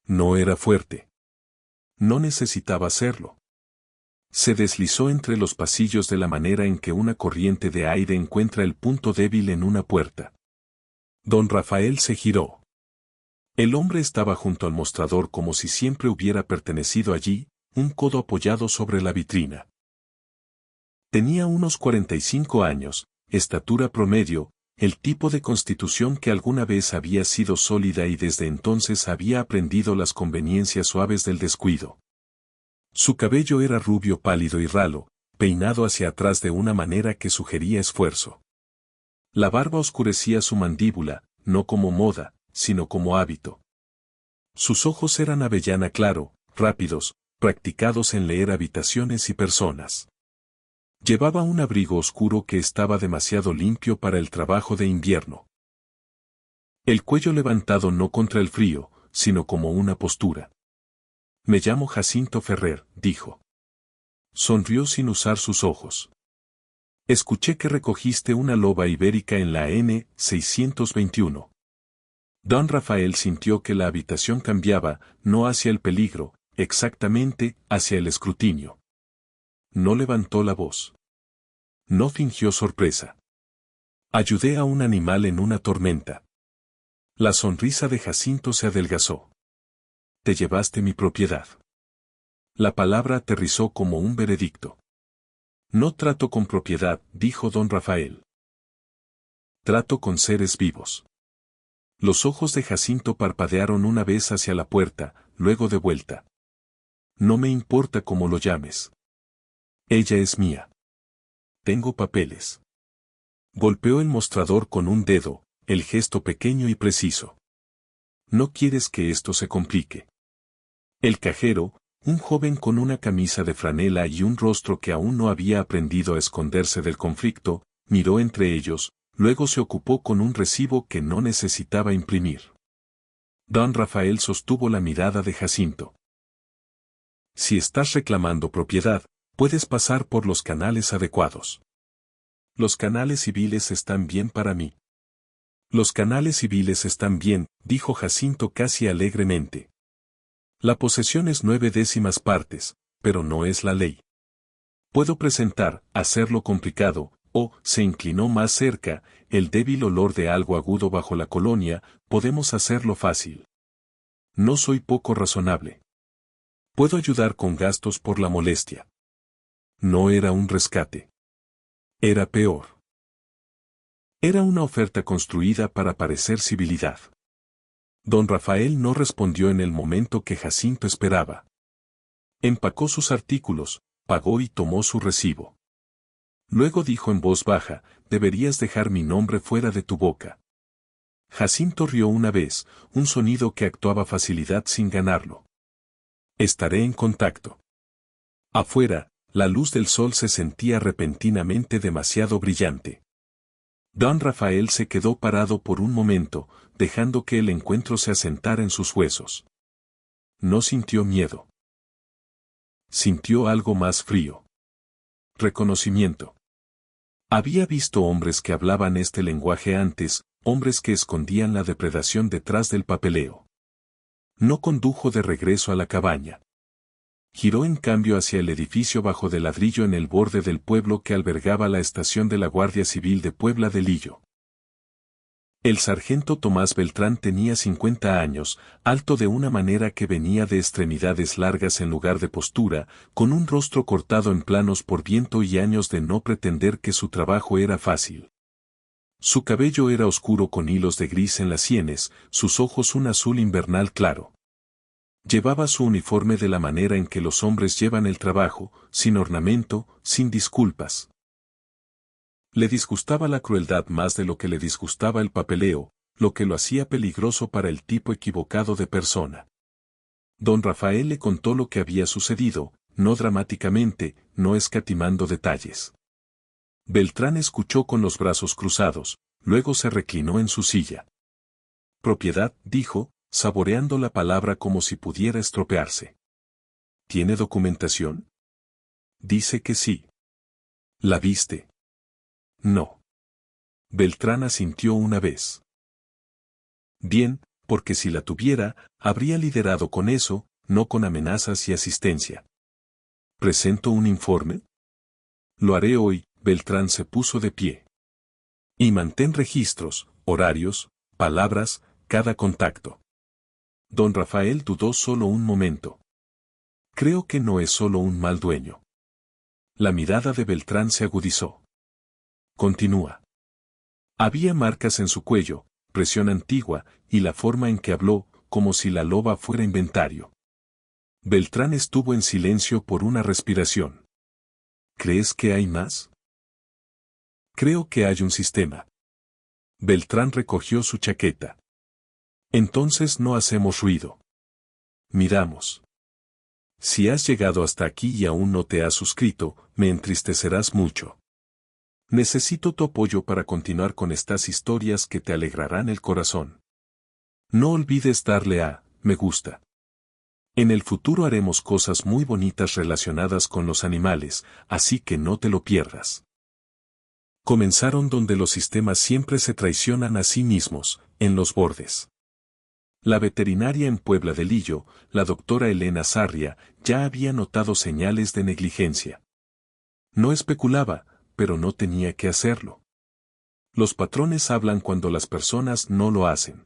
No era fuerte. No necesitaba hacerlo. Se deslizó entre los pasillos de la manera en que una corriente de aire encuentra el punto débil en una puerta. Don Rafael se giró. El hombre estaba junto al mostrador como si siempre hubiera pertenecido allí, un codo apoyado sobre la vitrina. Tenía unos 45 años, estatura promedio, el tipo de constitución que alguna vez había sido sólida y desde entonces había aprendido las conveniencias suaves del descuido. Su cabello era rubio pálido y ralo, peinado hacia atrás de una manera que sugería esfuerzo. La barba oscurecía su mandíbula, no como moda, sino como hábito. Sus ojos eran avellana claro, rápidos, practicados en leer habitaciones y personas. Llevaba un abrigo oscuro que estaba demasiado limpio para el trabajo de invierno. El cuello levantado no contra el frío, sino como una postura. «Me llamo Jacinto Ferrer», dijo. Sonrió sin usar sus ojos. «Escuché que recogiste una loba ibérica en la N-621». Don Rafael sintió que la habitación cambiaba, no hacia el peligro, exactamente, hacia el escrutinio. No levantó la voz. No fingió sorpresa. «Ayudé a un animal en una tormenta». La sonrisa de Jacinto se adelgazó. «Te llevaste mi propiedad». La palabra aterrizó como un veredicto. «No trato con propiedad», dijo don Rafael. «Trato con seres vivos». Los ojos de Jacinto parpadearon una vez hacia la puerta, luego de vuelta. «No me importa cómo lo llames. Ella es mía. Tengo papeles». Golpeó el mostrador con un dedo, el gesto pequeño y preciso. «No quieres que esto se complique». El cajero, un joven con una camisa de franela y un rostro que aún no había aprendido a esconderse del conflicto, miró entre ellos, luego se ocupó con un recibo que no necesitaba imprimir. Don Rafael sostuvo la mirada de Jacinto. «Si estás reclamando propiedad, puedes pasar por los canales adecuados». «Los canales civiles están bien para mí». «Los canales civiles están bien», dijo Jacinto casi alegremente. «La posesión es 9/10 partes, pero no es la ley. Puedo presentar, hacerlo complicado», se inclinó más cerca, el débil olor de algo agudo bajo la colonia, «podemos hacerlo fácil. No soy poco razonable. Puedo ayudar con gastos por la molestia». No era un rescate. Era peor. Era una oferta construida para parecer civilidad. Don Rafael no respondió en el momento que Jacinto esperaba. Empacó sus artículos, pagó y tomó su recibo. Luego dijo en voz baja: «Deberías dejar mi nombre fuera de tu boca». Jacinto rió una vez, un sonido que actuaba facilidad sin ganarlo. «Estaré en contacto». Afuera, la luz del sol se sentía repentinamente demasiado brillante. Don Rafael se quedó parado por un momento, dejando que el encuentro se asentara en sus huesos. No sintió miedo. Sintió algo más frío. Reconocimiento. Había visto hombres que hablaban este lenguaje antes, hombres que escondían la depredación detrás del papeleo. No condujo de regreso a la cabaña. Giró en cambio hacia el edificio bajo de ladrillo en el borde del pueblo que albergaba la estación de la Guardia Civil de Puebla de Lillo. El sargento Tomás Beltrán tenía 50 años, alto de una manera que venía de extremidades largas en lugar de postura, con un rostro cortado en planos por viento y años de no pretender que su trabajo era fácil. Su cabello era oscuro con hilos de gris en las sienes, sus ojos un azul invernal claro. Llevaba su uniforme de la manera en que los hombres llevan el trabajo, sin ornamento, sin disculpas. Le disgustaba la crueldad más de lo que le disgustaba el papeleo, lo que lo hacía peligroso para el tipo equivocado de persona. Don Rafael le contó lo que había sucedido, no dramáticamente, no escatimando detalles. Beltrán escuchó con los brazos cruzados, luego se reclinó en su silla. Propiedad, dijo, saboreando la palabra como si pudiera estropearse. ¿Tiene documentación? Dice que sí. ¿La viste? No. Beltrán asintió una vez. Bien, porque si la tuviera, habría liderado con eso, no con amenazas y asistencia. ¿Presento un informe? Lo haré hoy. Beltrán se puso de pie. Y mantén registros, horarios, palabras, cada contacto. Don Rafael dudó solo un momento. Creo que no es solo un mal dueño. La mirada de Beltrán se agudizó. Continúa. Había marcas en su cuello, presión antigua, y la forma en que habló, como si la loba fuera inventario. Beltrán estuvo en silencio por una respiración. ¿Crees que hay más? Creo que hay un sistema. Beltrán recogió su chaqueta. Entonces no hacemos ruido. Miramos. Si has llegado hasta aquí y aún no te has suscrito, me entristecerás mucho. Necesito tu apoyo para continuar con estas historias que te alegrarán el corazón. No olvides darle a me gusta. En el futuro haremos cosas muy bonitas relacionadas con los animales, así que no te lo pierdas. Comenzaron donde los sistemas siempre se traicionan a sí mismos, en los bordes. La veterinaria en Puebla de Lillo, la doctora Elena Sarria, ya había notado señales de negligencia. No especulaba, pero no tenía que hacerlo. Los patrones hablan cuando las personas no lo hacen.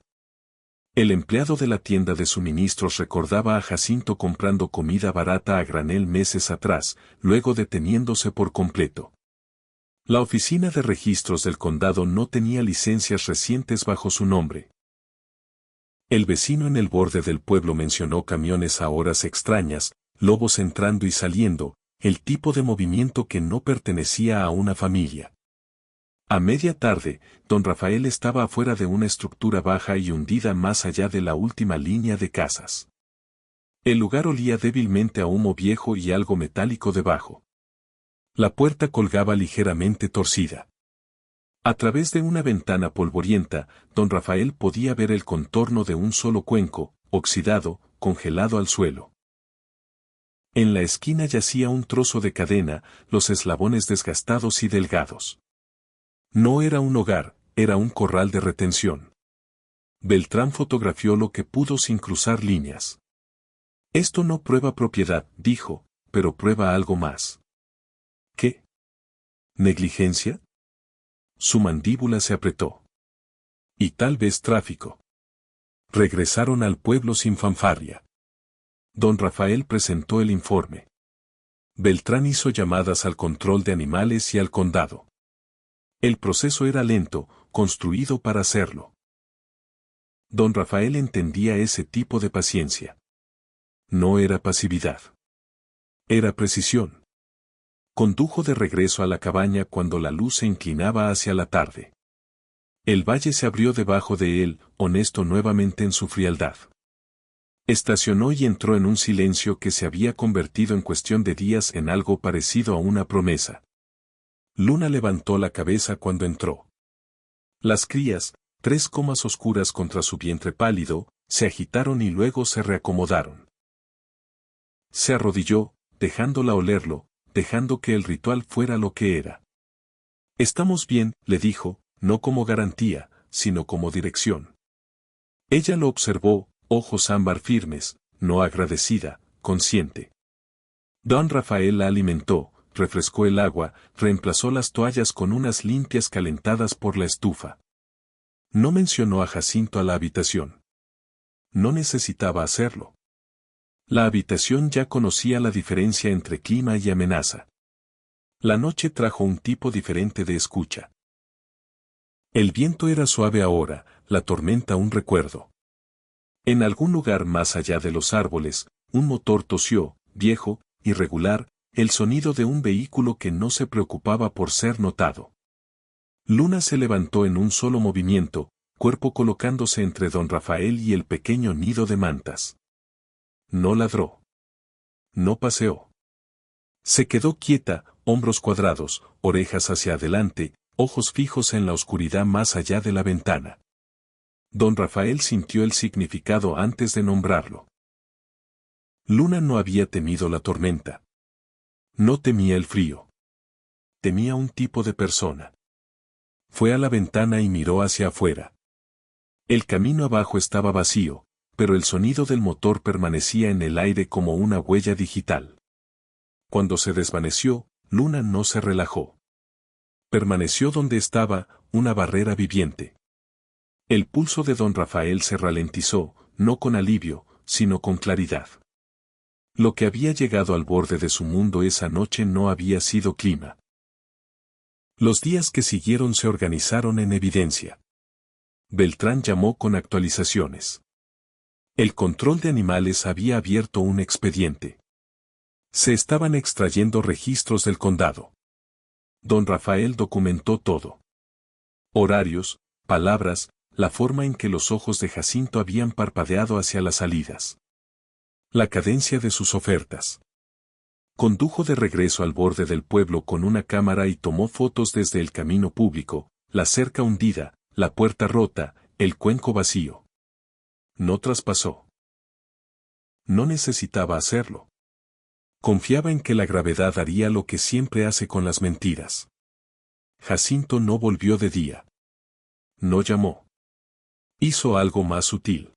El empleado de la tienda de suministros recordaba a Jacinto comprando comida barata a granel meses atrás, luego deteniéndose por completo. La oficina de registros del condado no tenía licencias recientes bajo su nombre. El vecino en el borde del pueblo mencionó camiones a horas extrañas, lobos entrando y saliendo, el tipo de movimiento que no pertenecía a una familia. A media tarde, don Rafael estaba afuera de una estructura baja y hundida más allá de la última línea de casas. El lugar olía débilmente a humo viejo y algo metálico debajo. La puerta colgaba ligeramente torcida. A través de una ventana polvorienta, don Rafael podía ver el contorno de un solo cuenco, oxidado, congelado al suelo. En la esquina yacía un trozo de cadena, los eslabones desgastados y delgados. No era un hogar, era un corral de retención. Beltrán fotografió lo que pudo sin cruzar líneas. Esto no prueba propiedad, dijo, pero prueba algo más. ¿Qué? ¿Negligencia? Su mandíbula se apretó. Y tal vez tráfico. Regresaron al pueblo sin fanfarria. Don Rafael presentó el informe. Beltrán hizo llamadas al control de animales y al condado. El proceso era lento, construido para hacerlo. Don Rafael entendía ese tipo de paciencia. No era pasividad. Era precisión. Condujo de regreso a la cabaña cuando la luz se inclinaba hacia la tarde. El valle se abrió debajo de él, honesto nuevamente en su frialdad. Estacionó y entró en un silencio que se había convertido en cuestión de días en algo parecido a una promesa. Luna levantó la cabeza cuando entró. Las crías, 3 comas oscuras contra su vientre pálido, se agitaron y luego se reacomodaron. Se arrodilló, dejándola olerlo, dejando que el ritual fuera lo que era. Estamos bien, le dijo, no como garantía, sino como dirección. Ella lo observó, ojos ámbar firmes, no agradecida, consciente. Don Rafael la alimentó, refrescó el agua, reemplazó las toallas con unas limpias calentadas por la estufa. No mencionó a Jacinto a la habitación. No necesitaba hacerlo. La habitación ya conocía la diferencia entre clima y amenaza. La noche trajo un tipo diferente de escucha. El viento era suave ahora, la tormenta un recuerdo. En algún lugar más allá de los árboles, un motor tosió, viejo, irregular, el sonido de un vehículo que no se preocupaba por ser notado. Luna se levantó en un solo movimiento, cuerpo colocándose entre don Rafael y el pequeño nido de mantas. No ladró. No paseó. Se quedó quieta, hombros cuadrados, orejas hacia adelante, ojos fijos en la oscuridad más allá de la ventana. Don Rafael sintió el significado antes de nombrarlo. Luna no había temido la tormenta. No temía el frío. Temía un tipo de persona. Fue a la ventana y miró hacia afuera. El camino abajo estaba vacío, pero el sonido del motor permanecía en el aire como una huella digital. Cuando se desvaneció, Luna no se relajó. Permaneció donde estaba, una barrera viviente. El pulso de don Rafael se ralentizó, no con alivio, sino con claridad. Lo que había llegado al borde de su mundo esa noche no había sido clima. Los días que siguieron se organizaron en evidencia. Beltrán llamó con actualizaciones. El control de animales había abierto un expediente. Se estaban extrayendo registros del condado. Don Rafael documentó todo. Horarios, palabras, la forma en que los ojos de Jacinto habían parpadeado hacia las salidas. La cadencia de sus ofertas. Condujo de regreso al borde del pueblo con una cámara y tomó fotos desde el camino público, la cerca hundida, la puerta rota, el cuenco vacío. No traspasó. No necesitaba hacerlo. Confiaba en que la gravedad haría lo que siempre hace con las mentiras. Jacinto no volvió de día. No llamó. Hizo algo más sutil.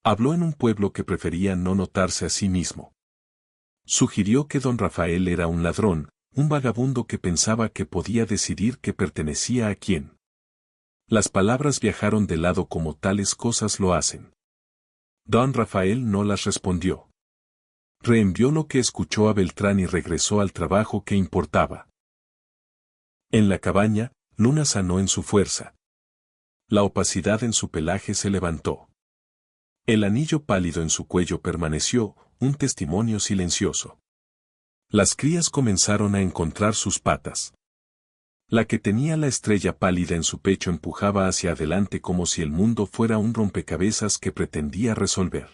Habló en un pueblo que prefería no notarse a sí mismo. Sugirió que don Rafael era un ladrón, un vagabundo que pensaba que podía decidir qué pertenecía a quién. Las palabras viajaron de lado como tales cosas lo hacen. Don Rafael no las respondió. Reenvió lo que escuchó a Beltrán y regresó al trabajo que importaba. En la cabaña, Luna sanó en su fuerza. La opacidad en su pelaje se levantó. El anillo pálido en su cuello permaneció, un testimonio silencioso. Las crías comenzaron a encontrar sus patas. La que tenía la estrella pálida en su pecho empujaba hacia adelante como si el mundo fuera un rompecabezas que pretendía resolver.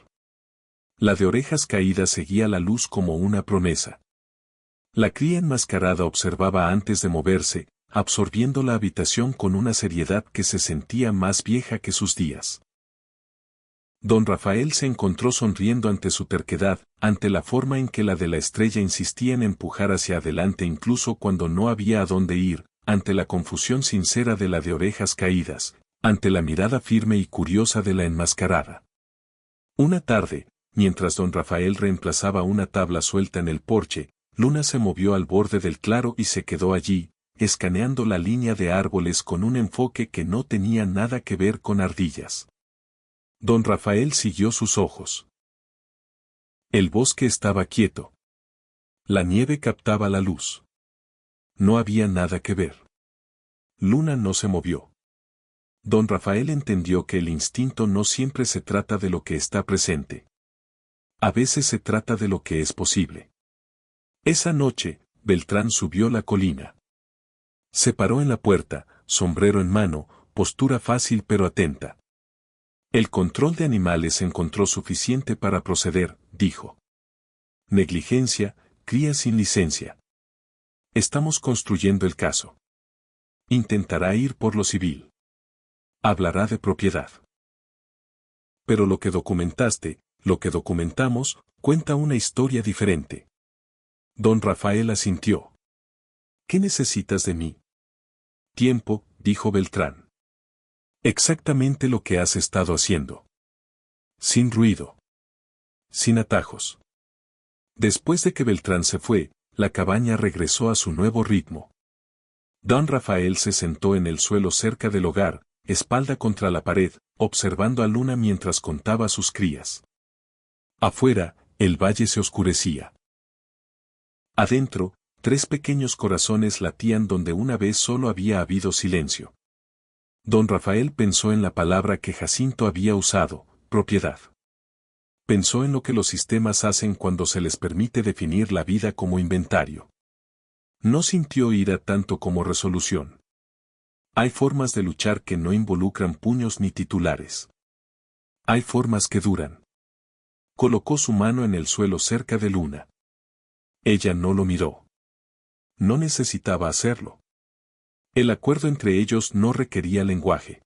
La de orejas caídas seguía la luz como una promesa. La cría enmascarada observaba antes de moverse, absorbiendo la habitación con una seriedad que se sentía más vieja que sus días. Don Rafael se encontró sonriendo ante su terquedad, ante la forma en que la de la estrella insistía en empujar hacia adelante incluso cuando no había a dónde ir, ante la confusión sincera de la de orejas caídas, ante la mirada firme y curiosa de la enmascarada. Una tarde, mientras don Rafael reemplazaba una tabla suelta en el porche, Luna se movió al borde del claro y se quedó allí, escaneando la línea de árboles con un enfoque que no tenía nada que ver con ardillas. Don Rafael siguió sus ojos. El bosque estaba quieto. La nieve captaba la luz. No había nada que ver. Luna no se movió. Don Rafael entendió que el instinto no siempre se trata de lo que está presente. A veces se trata de lo que es posible. Esa noche, Beltrán subió la colina. Se paró en la puerta, sombrero en mano, postura fácil pero atenta. El control de animales encontró suficiente para proceder, dijo. Negligencia, cría sin licencia. Estamos construyendo el caso. Intentará ir por lo civil. Hablará de propiedad. Pero lo que documentaste, lo que documentamos, cuenta una historia diferente. Don Rafael asintió. ¿Qué necesitas de mí? Tiempo, dijo Beltrán. Exactamente lo que has estado haciendo. Sin ruido. Sin atajos. Después de que Beltrán se fue, la cabaña regresó a su nuevo ritmo. Don Rafael se sentó en el suelo cerca del hogar, espalda contra la pared, observando a Luna mientras contaba a sus crías. Afuera, el valle se oscurecía. Adentro, 3 pequeños corazones latían donde una vez solo había habido silencio. Don Rafael pensó en la palabra que Jacinto había usado, propiedad. Pensó en lo que los sistemas hacen cuando se les permite definir la vida como inventario. No sintió ira tanto como resolución. Hay formas de luchar que no involucran puños ni titulares. Hay formas que duran. Colocó su mano en el suelo cerca de Luna. Ella no lo miró. No necesitaba hacerlo. El acuerdo entre ellos no requería lenguaje.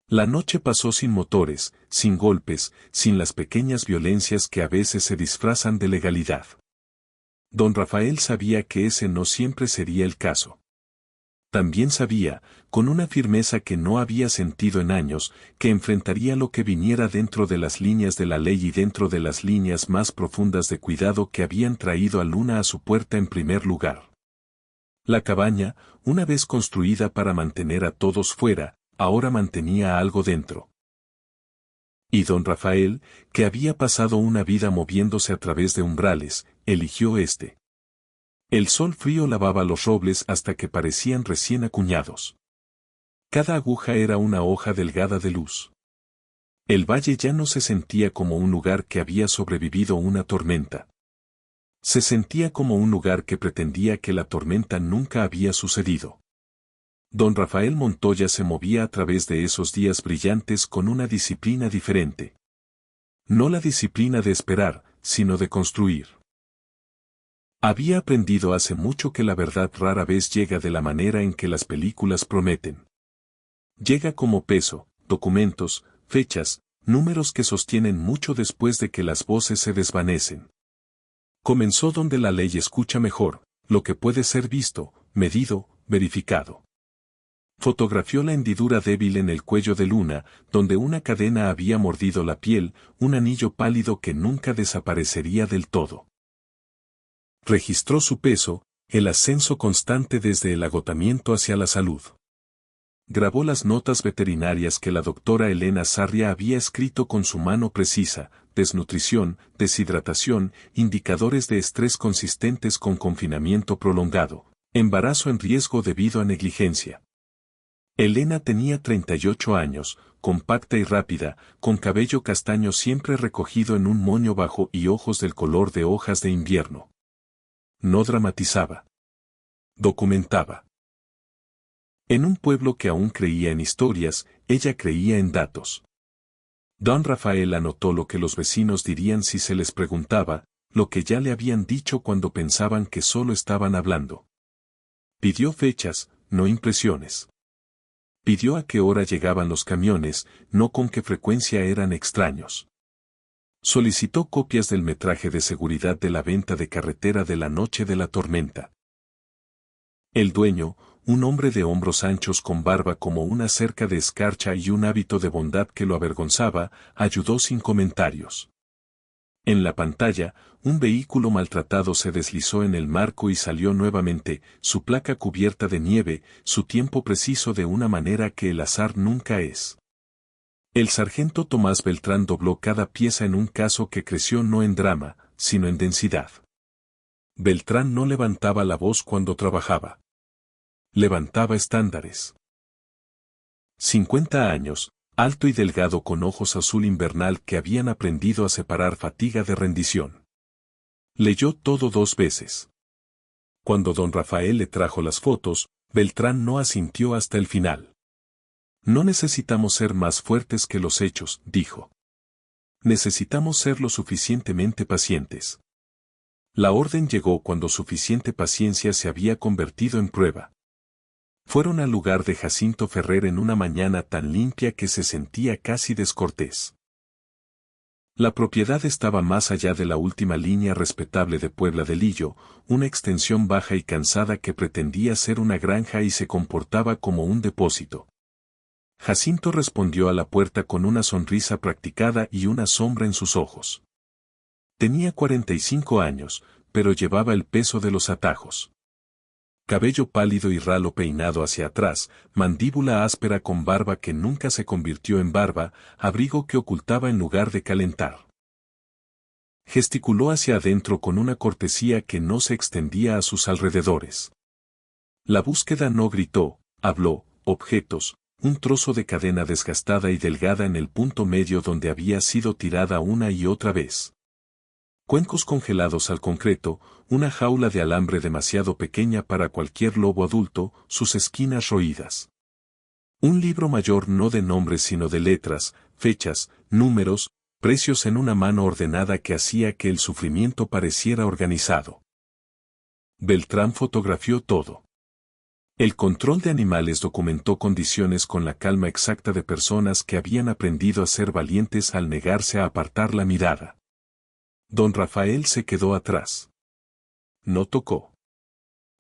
La noche pasó sin motores, sin golpes, sin las pequeñas violencias que a veces se disfrazan de legalidad. Don Rafael sabía que ese no siempre sería el caso. También sabía, con una firmeza que no había sentido en años, que enfrentaría lo que viniera dentro de las líneas de la ley y dentro de las líneas más profundas de cuidado que habían traído a Luna a su puerta en primer lugar. La cabaña, una vez construida para mantener a todos fuera, ahora mantenía algo dentro. Y don Rafael, que había pasado una vida moviéndose a través de umbrales, eligió este. El sol frío lavaba los robles hasta que parecían recién acuñados. Cada aguja era una hoja delgada de luz. El valle ya no se sentía como un lugar que había sobrevivido una tormenta. Se sentía como un lugar que pretendía que la tormenta nunca había sucedido. Don Rafael Montoya se movía a través de esos días brillantes con una disciplina diferente. No la disciplina de esperar, sino de construir. Había aprendido hace mucho que la verdad rara vez llega de la manera en que las películas prometen. Llega como peso, documentos, fechas, números que sostienen mucho después de que las voces se desvanecen. Comenzó donde la ley escucha mejor, lo que puede ser visto, medido, verificado. Fotografió la hendidura débil en el cuello de Luna, donde una cadena había mordido la piel, un anillo pálido que nunca desaparecería del todo. Registró su peso, el ascenso constante desde el agotamiento hacia la salud. Grabó las notas veterinarias que la doctora Elena Sarria había escrito con su mano precisa: desnutrición, deshidratación, indicadores de estrés consistentes con confinamiento prolongado, embarazo en riesgo debido a negligencia. Elena tenía 38 años, compacta y rápida, con cabello castaño siempre recogido en un moño bajo y ojos del color de hojas de invierno. No dramatizaba. Documentaba. En un pueblo que aún creía en historias, ella creía en datos. Don Rafael anotó lo que los vecinos dirían si se les preguntaba, lo que ya le habían dicho cuando pensaban que solo estaban hablando. Pidió fechas, no impresiones. Pidió a qué hora llegaban los camiones, no con qué frecuencia eran extraños. Solicitó copias del metraje de seguridad de la venta de carretera de la noche de la tormenta. El dueño, un hombre de hombros anchos con barba como una cerca de escarcha y un hábito de bondad que lo avergonzaba, ayudó sin comentarios. En la pantalla, un vehículo maltratado se deslizó en el marco y salió nuevamente, su placa cubierta de nieve, su tiempo preciso de una manera que el azar nunca es. El sargento Tomás Beltrán dobló cada pieza en un caso que creció no en drama, sino en densidad. Beltrán no levantaba la voz cuando trabajaba. Levantaba estándares. 50 años, alto y delgado con ojos azul invernal que habían aprendido a separar fatiga de rendición. Leyó todo 2 veces. Cuando don Rafael le trajo las fotos, Beltrán no asintió hasta el final. No necesitamos ser más fuertes que los hechos, dijo. Necesitamos ser lo suficientemente pacientes. La orden llegó cuando suficiente paciencia se había convertido en prueba. Fueron al lugar de Jacinto Ferrer en una mañana tan limpia que se sentía casi descortés. La propiedad estaba más allá de la última línea respetable de Puebla de Lillo, una extensión baja y cansada que pretendía ser una granja y se comportaba como un depósito. Jacinto respondió a la puerta con una sonrisa practicada y una sombra en sus ojos. Tenía 45 años, pero llevaba el peso de los atajos. Cabello pálido y ralo peinado hacia atrás, mandíbula áspera con barba que nunca se convirtió en barba, abrigo que ocultaba en lugar de calentar. Gesticuló hacia adentro con una cortesía que no se extendía a sus alrededores. La búsqueda no gritó, habló: objetos, un trozo de cadena desgastada y delgada en el punto medio donde había sido tirada una y otra vez. Cuencos congelados al concreto, una jaula de alambre demasiado pequeña para cualquier lobo adulto, sus esquinas roídas. Un libro mayor no de nombres sino de letras, fechas, números, precios en una mano ordenada que hacía que el sufrimiento pareciera organizado. Beltrán fotografió todo. El control de animales documentó condiciones con la calma exacta de personas que habían aprendido a ser valientes al negarse a apartar la mirada. Don Rafael se quedó atrás. No tocó.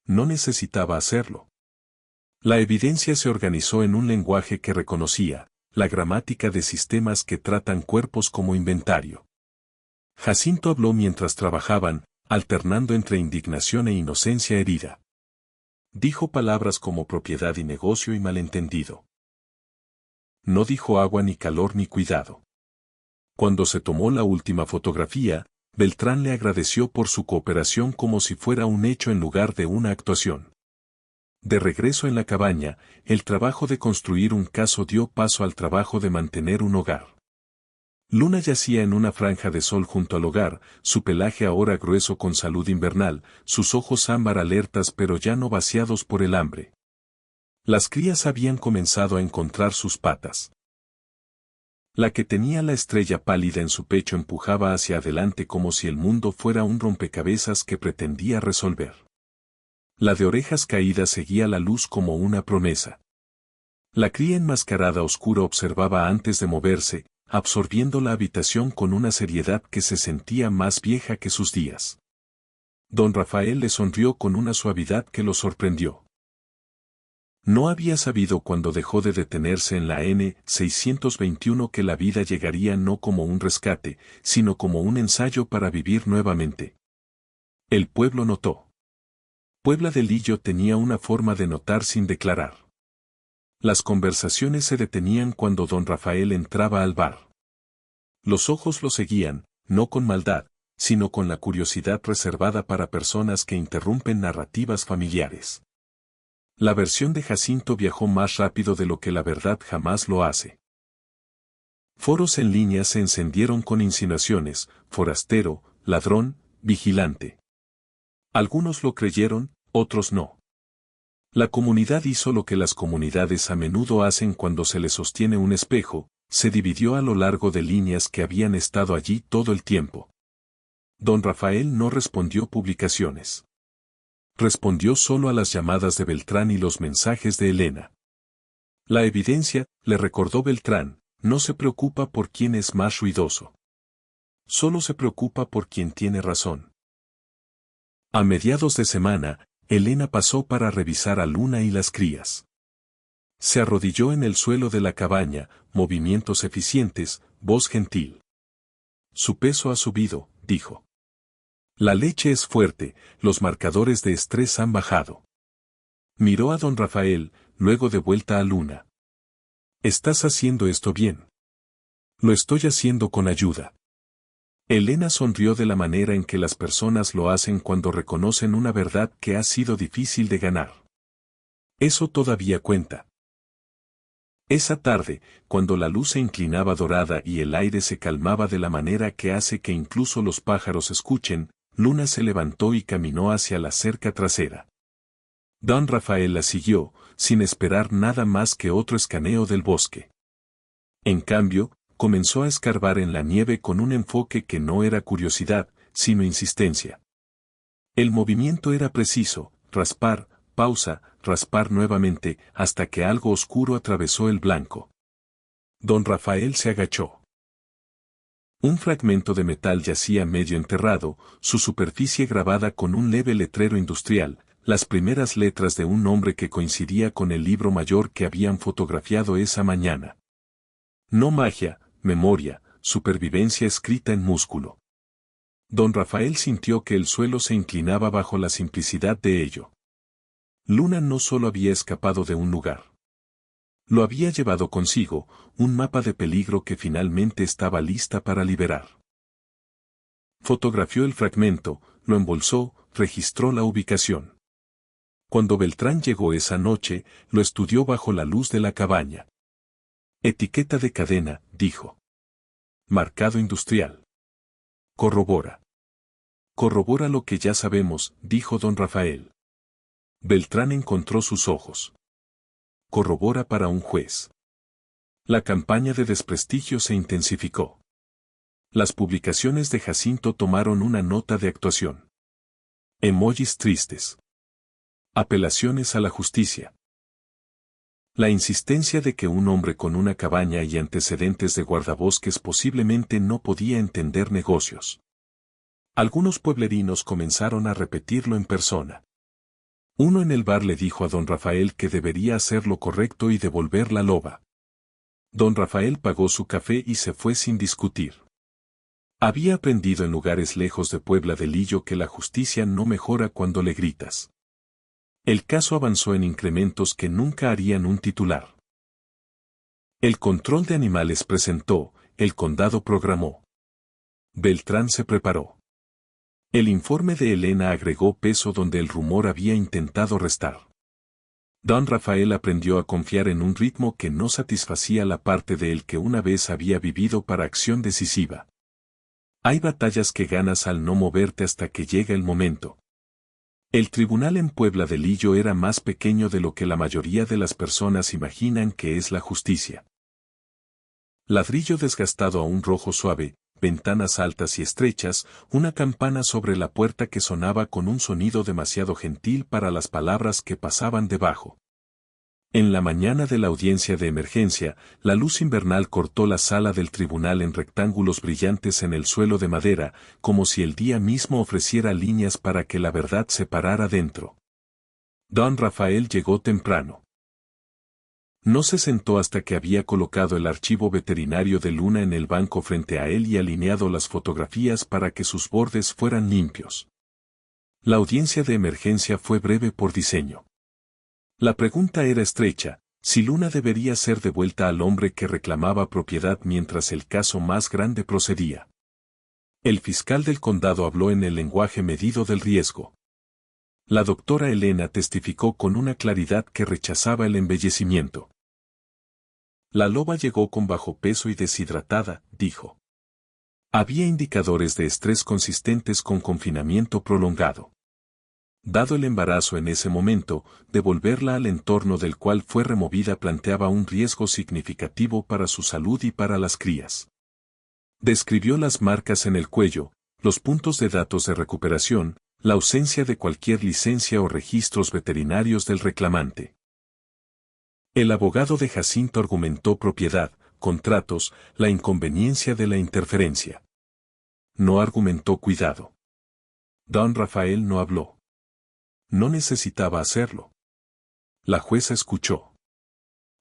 No necesitaba hacerlo. La evidencia se organizó en un lenguaje que reconocía, la gramática de sistemas que tratan cuerpos como inventario. Jacinto habló mientras trabajaban, alternando entre indignación e inocencia herida. Dijo palabras como propiedad y negocio y malentendido. No dijo agua ni calor ni cuidado. Cuando se tomó la última fotografía, Beltrán le agradeció por su cooperación como si fuera un hecho en lugar de una actuación. De regreso en la cabaña, el trabajo de construir un caso dio paso al trabajo de mantener un hogar. Luna yacía en una franja de sol junto al hogar, su pelaje ahora grueso con salud invernal, sus ojos ámbar alertas pero ya no vaciados por el hambre. Las crías habían comenzado a encontrar sus patas. La que tenía la estrella pálida en su pecho empujaba hacia adelante como si el mundo fuera un rompecabezas que pretendía resolver. La de orejas caídas seguía la luz como una promesa. La cría enmascarada oscura observaba antes de moverse, absorbiendo la habitación con una seriedad que se sentía más vieja que sus días. Don Rafael le sonrió con una suavidad que lo sorprendió. No había sabido cuando dejó de detenerse en la N621 que la vida llegaría no como un rescate, sino como un ensayo para vivir nuevamente. El pueblo notó. Puebla de Lillo tenía una forma de notar sin declarar. Las conversaciones se detenían cuando don Rafael entraba al bar. Los ojos lo seguían, no con maldad, sino con la curiosidad reservada para personas que interrumpen narrativas familiares. La versión de Jacinto viajó más rápido de lo que la verdad jamás lo hace. Foros en línea se encendieron con insinuaciones, forastero, ladrón, vigilante. Algunos lo creyeron, otros no. La comunidad hizo lo que las comunidades a menudo hacen cuando se les sostiene un espejo, se dividió a lo largo de líneas que habían estado allí todo el tiempo. Don Rafael no respondió publicaciones. Respondió solo a las llamadas de Beltrán y los mensajes de Elena. La evidencia, le recordó Beltrán, no se preocupa por quién es más ruidoso. Solo se preocupa por quien tiene razón. A mediados de semana, Elena pasó para revisar a Luna y las crías. Se arrodilló en el suelo de la cabaña, movimientos eficientes, voz gentil. Su peso ha subido, dijo. La leche es fuerte, los marcadores de estrés han bajado. Miró a don Rafael, luego de vuelta a Luna. Estás haciendo esto bien. Lo estoy haciendo con ayuda. Elena sonrió de la manera en que las personas lo hacen cuando reconocen una verdad que ha sido difícil de ganar. Eso todavía cuenta. Esa tarde, cuando la luz se inclinaba dorada y el aire se calmaba de la manera que hace que incluso los pájaros escuchen, Luna se levantó y caminó hacia la cerca trasera. Don Rafael la siguió, sin esperar nada más que otro escaneo del bosque. En cambio, comenzó a escarbar en la nieve con un enfoque que no era curiosidad, sino insistencia. El movimiento era preciso, raspar, pausa, raspar nuevamente, hasta que algo oscuro atravesó el blanco. Don Rafael se agachó. Un fragmento de metal yacía medio enterrado, su superficie grabada con un leve letrero industrial, las primeras letras de un nombre que coincidía con el libro mayor que habían fotografiado esa mañana. No magia, memoria, supervivencia escrita en músculo. Don Rafael sintió que el suelo se inclinaba bajo la simplicidad de ello. Luna no solo había escapado de un lugar. Lo había llevado consigo, un mapa de peligro que finalmente estaba lista para liberar. Fotografió el fragmento, lo embolsó, registró la ubicación. Cuando Beltrán llegó esa noche, lo estudió bajo la luz de la cabaña. Etiqueta de cadena, dijo. Marcado industrial. Corrobora. Corrobora lo que ya sabemos, dijo don Rafael. Beltrán encontró sus ojos. Corrobora para un juez. La campaña de desprestigio se intensificó. Las publicaciones de Jacinto tomaron una nota de actuación. Emojis tristes. Apelaciones a la justicia. La insistencia de que un hombre con una cabaña y antecedentes de guardabosques posiblemente no podía entender negocios. Algunos pueblerinos comenzaron a repetirlo en persona. Uno en el bar le dijo a don Rafael que debería hacer lo correcto y devolver la loba. Don Rafael pagó su café y se fue sin discutir. Había aprendido en lugares lejos de Puebla de Lillo que la justicia no mejora cuando le gritas. El caso avanzó en incrementos que nunca harían un titular. El control de animales presentó, el condado programó. Beltrán se preparó. El informe de Elena agregó peso donde el rumor había intentado restar. Don Rafael aprendió a confiar en un ritmo que no satisfacía la parte de él que una vez había vivido para acción decisiva. Hay batallas que ganas al no moverte hasta que llega el momento. El tribunal en Puebla de Lillo era más pequeño de lo que la mayoría de las personas imaginan que es la justicia. Ladrillo desgastado a un rojo suave, ventanas altas y estrechas, una campana sobre la puerta que sonaba con un sonido demasiado gentil para las palabras que pasaban debajo. En la mañana de la audiencia de emergencia, la luz invernal cortó la sala del tribunal en rectángulos brillantes en el suelo de madera, como si el día mismo ofreciera líneas para que la verdad se parara dentro. Don Rafael llegó temprano. No se sentó hasta que había colocado el archivo veterinario de Luna en el banco frente a él y alineado las fotografías para que sus bordes fueran limpios. La audiencia de emergencia fue breve por diseño. La pregunta era estrecha, si Luna debería ser devuelta al hombre que reclamaba propiedad mientras el caso más grande procedía. El fiscal del condado habló en el lenguaje medido del riesgo. La doctora Elena testificó con una claridad que rechazaba el embellecimiento. La loba llegó con bajo peso y deshidratada, dijo. Había indicadores de estrés consistentes con confinamiento prolongado. Dado el embarazo en ese momento, devolverla al entorno del cual fue removida planteaba un riesgo significativo para su salud y para las crías. Describió las marcas en el cuello, los puntos de datos de recuperación, la ausencia de cualquier licencia o registros veterinarios del reclamante. El abogado de Jacinto argumentó propiedad, contratos, la inconveniencia de la interferencia. No argumentó cuidado. Don Rafael no habló. No necesitaba hacerlo. La jueza escuchó.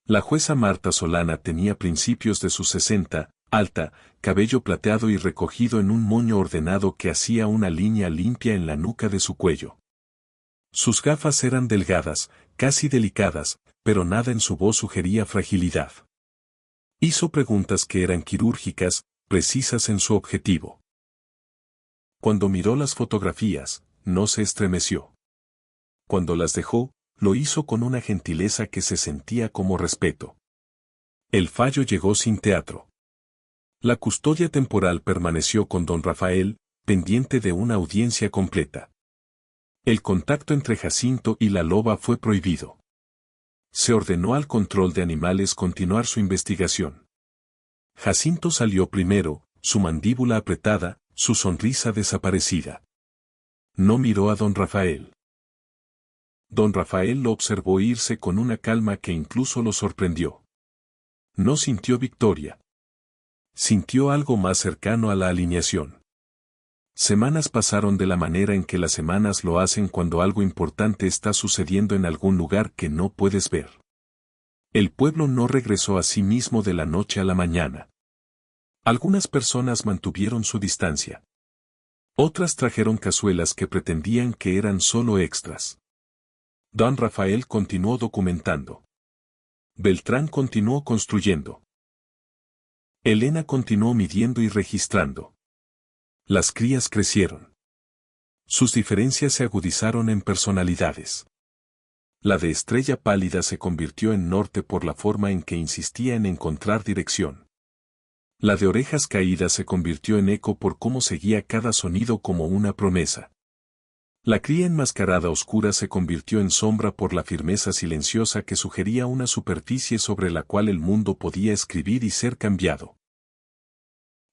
La jueza Marta Solana tenía principios de sus 60, alta, cabello plateado y recogido en un moño ordenado que hacía una línea limpia en la nuca de su cuello. Sus gafas eran delgadas, casi delicadas, pero nada en su voz sugería fragilidad. Hizo preguntas que eran quirúrgicas, precisas en su objetivo. Cuando miró las fotografías, no se estremeció. Cuando las dejó, lo hizo con una gentileza que se sentía como respeto. El fallo llegó sin teatro. La custodia temporal permaneció con don Rafael, pendiente de una audiencia completa. El contacto entre Jacinto y la loba fue prohibido. Se ordenó al control de animales continuar su investigación. Jacinto salió primero, su mandíbula apretada, su sonrisa desaparecida. No miró a don Rafael. Don Rafael lo observó irse con una calma que incluso lo sorprendió. No sintió victoria. Sintió algo más cercano a la alineación. Semanas pasaron de la manera en que las semanas lo hacen cuando algo importante está sucediendo en algún lugar que no puedes ver. El pueblo no regresó a sí mismo de la noche a la mañana. Algunas personas mantuvieron su distancia. Otras trajeron cazuelas que pretendían que eran solo extras. Don Rafael continuó documentando. Beltrán continuó construyendo. Elena continuó midiendo y registrando. Las crías crecieron. Sus diferencias se agudizaron en personalidades. La de Estrella Pálida se convirtió en Norte por la forma en que insistía en encontrar dirección. La de orejas caídas se convirtió en eco por cómo seguía cada sonido como una promesa. La cría enmascarada oscura se convirtió en sombra por la firmeza silenciosa que sugería una superficie sobre la cual el mundo podía escribir y ser cambiado.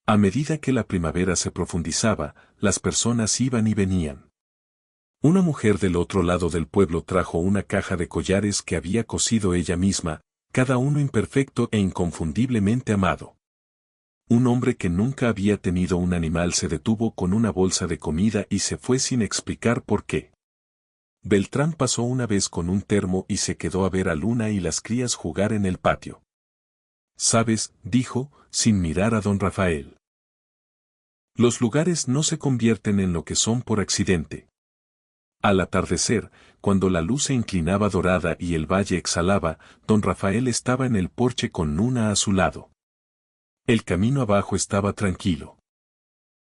A medida que la primavera se profundizaba, las personas iban y venían. Una mujer del otro lado del pueblo trajo una caja de collares que había cosido ella misma, cada uno imperfecto e inconfundiblemente amado. Un hombre que nunca había tenido un animal se detuvo con una bolsa de comida y se fue sin explicar por qué. Beltrán pasó una vez con un termo y se quedó a ver a Luna y las crías jugar en el patio. «¿Sabes?», dijo, sin mirar a don Rafael. «Los lugares no se convierten en lo que son por accidente». Al atardecer, cuando la luz se inclinaba dorada y el valle exhalaba, don Rafael estaba en el porche con Luna a su lado. El camino abajo estaba tranquilo.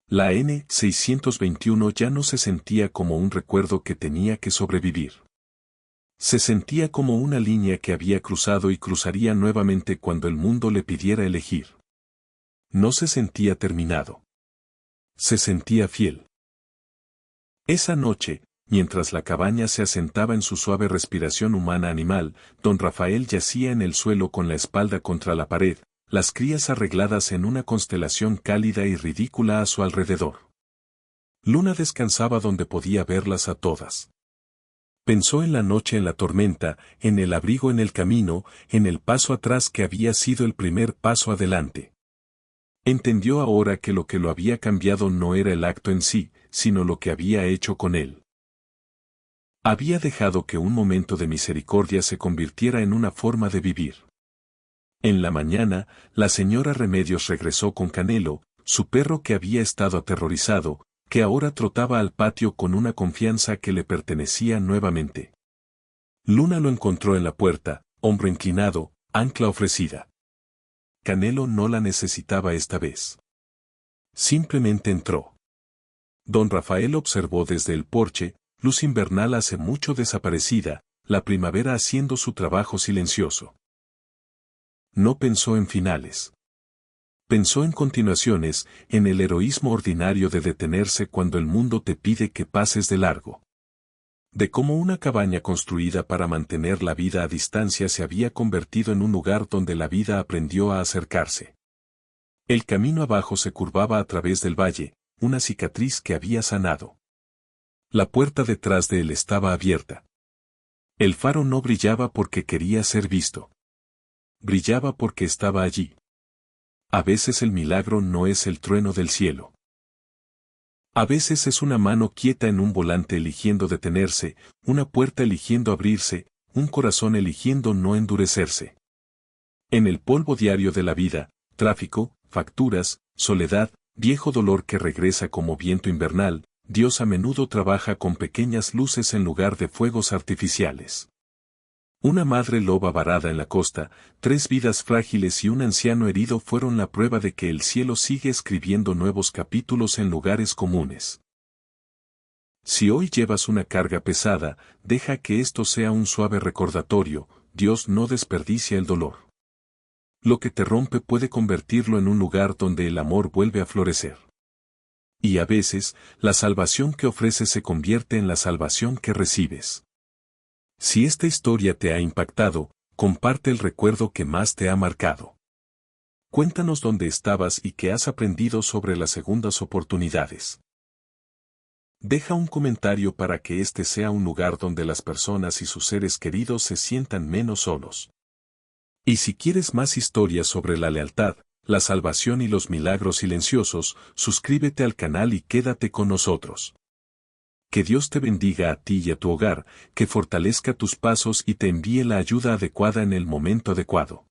La N-621 ya no se sentía como un recuerdo que tenía que sobrevivir. Se sentía como una línea que había cruzado y cruzaría nuevamente cuando el mundo le pidiera elegir. No se sentía terminado. Se sentía fiel. Esa noche, mientras la cabaña se asentaba en su suave respiración humana animal, don Rafael yacía en el suelo con la espalda contra la pared, las crías arregladas en una constelación cálida y ridícula a su alrededor. Luna descansaba donde podía verlas a todas. Pensó en la noche en la tormenta, en el abrigo en el camino, en el paso atrás que había sido el primer paso adelante. Entendió ahora que lo había cambiado no era el acto en sí, sino lo que había hecho con él. Había dejado que un momento de misericordia se convirtiera en una forma de vivir. En la mañana, la señora Remedios regresó con Canelo, su perro que había estado aterrorizado, que ahora trotaba al patio con una confianza que le pertenecía nuevamente. Luna lo encontró en la puerta, hombro inclinado, ancla ofrecida. Canelo no la necesitaba esta vez. Simplemente entró. Don Rafael observó desde el porche, luz invernal hace mucho desaparecida, la primavera haciendo su trabajo silencioso. No pensó en finales. Pensó en continuaciones, en el heroísmo ordinario de detenerse cuando el mundo te pide que pases de largo. De cómo una cabaña construida para mantener la vida a distancia se había convertido en un lugar donde la vida aprendió a acercarse. El camino abajo se curvaba a través del valle, una cicatriz que había sanado. La puerta detrás de él estaba abierta. El faro no brillaba porque quería ser visto. Brillaba porque estaba allí. A veces el milagro no es el trueno del cielo. A veces es una mano quieta en un volante eligiendo detenerse, una puerta eligiendo abrirse, un corazón eligiendo no endurecerse. En el polvo diario de la vida, tráfico, facturas, soledad, viejo dolor que regresa como viento invernal, Dios a menudo trabaja con pequeñas luces en lugar de fuegos artificiales. Una madre loba varada en la costa, 3 vidas frágiles y un anciano herido fueron la prueba de que el cielo sigue escribiendo nuevos capítulos en lugares comunes. Si hoy llevas una carga pesada, deja que esto sea un suave recordatorio, Dios no desperdicia el dolor. Lo que te rompe puede convertirlo en un lugar donde el amor vuelve a florecer. Y a veces, la salvación que ofreces se convierte en la salvación que recibes. Si esta historia te ha impactado, comparte el recuerdo que más te ha marcado. Cuéntanos dónde estabas y qué has aprendido sobre las segundas oportunidades. Deja un comentario para que este sea un lugar donde las personas y sus seres queridos se sientan menos solos. Y si quieres más historias sobre la lealtad, la salvación y los milagros silenciosos, suscríbete al canal y quédate con nosotros. Que Dios te bendiga a ti y a tu hogar, que fortalezca tus pasos y te envíe la ayuda adecuada en el momento adecuado.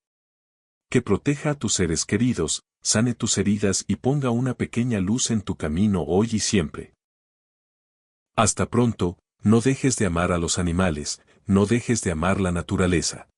Que proteja a tus seres queridos, sane tus heridas y ponga una pequeña luz en tu camino hoy y siempre. Hasta pronto, no dejes de amar a los animales, no dejes de amar la naturaleza.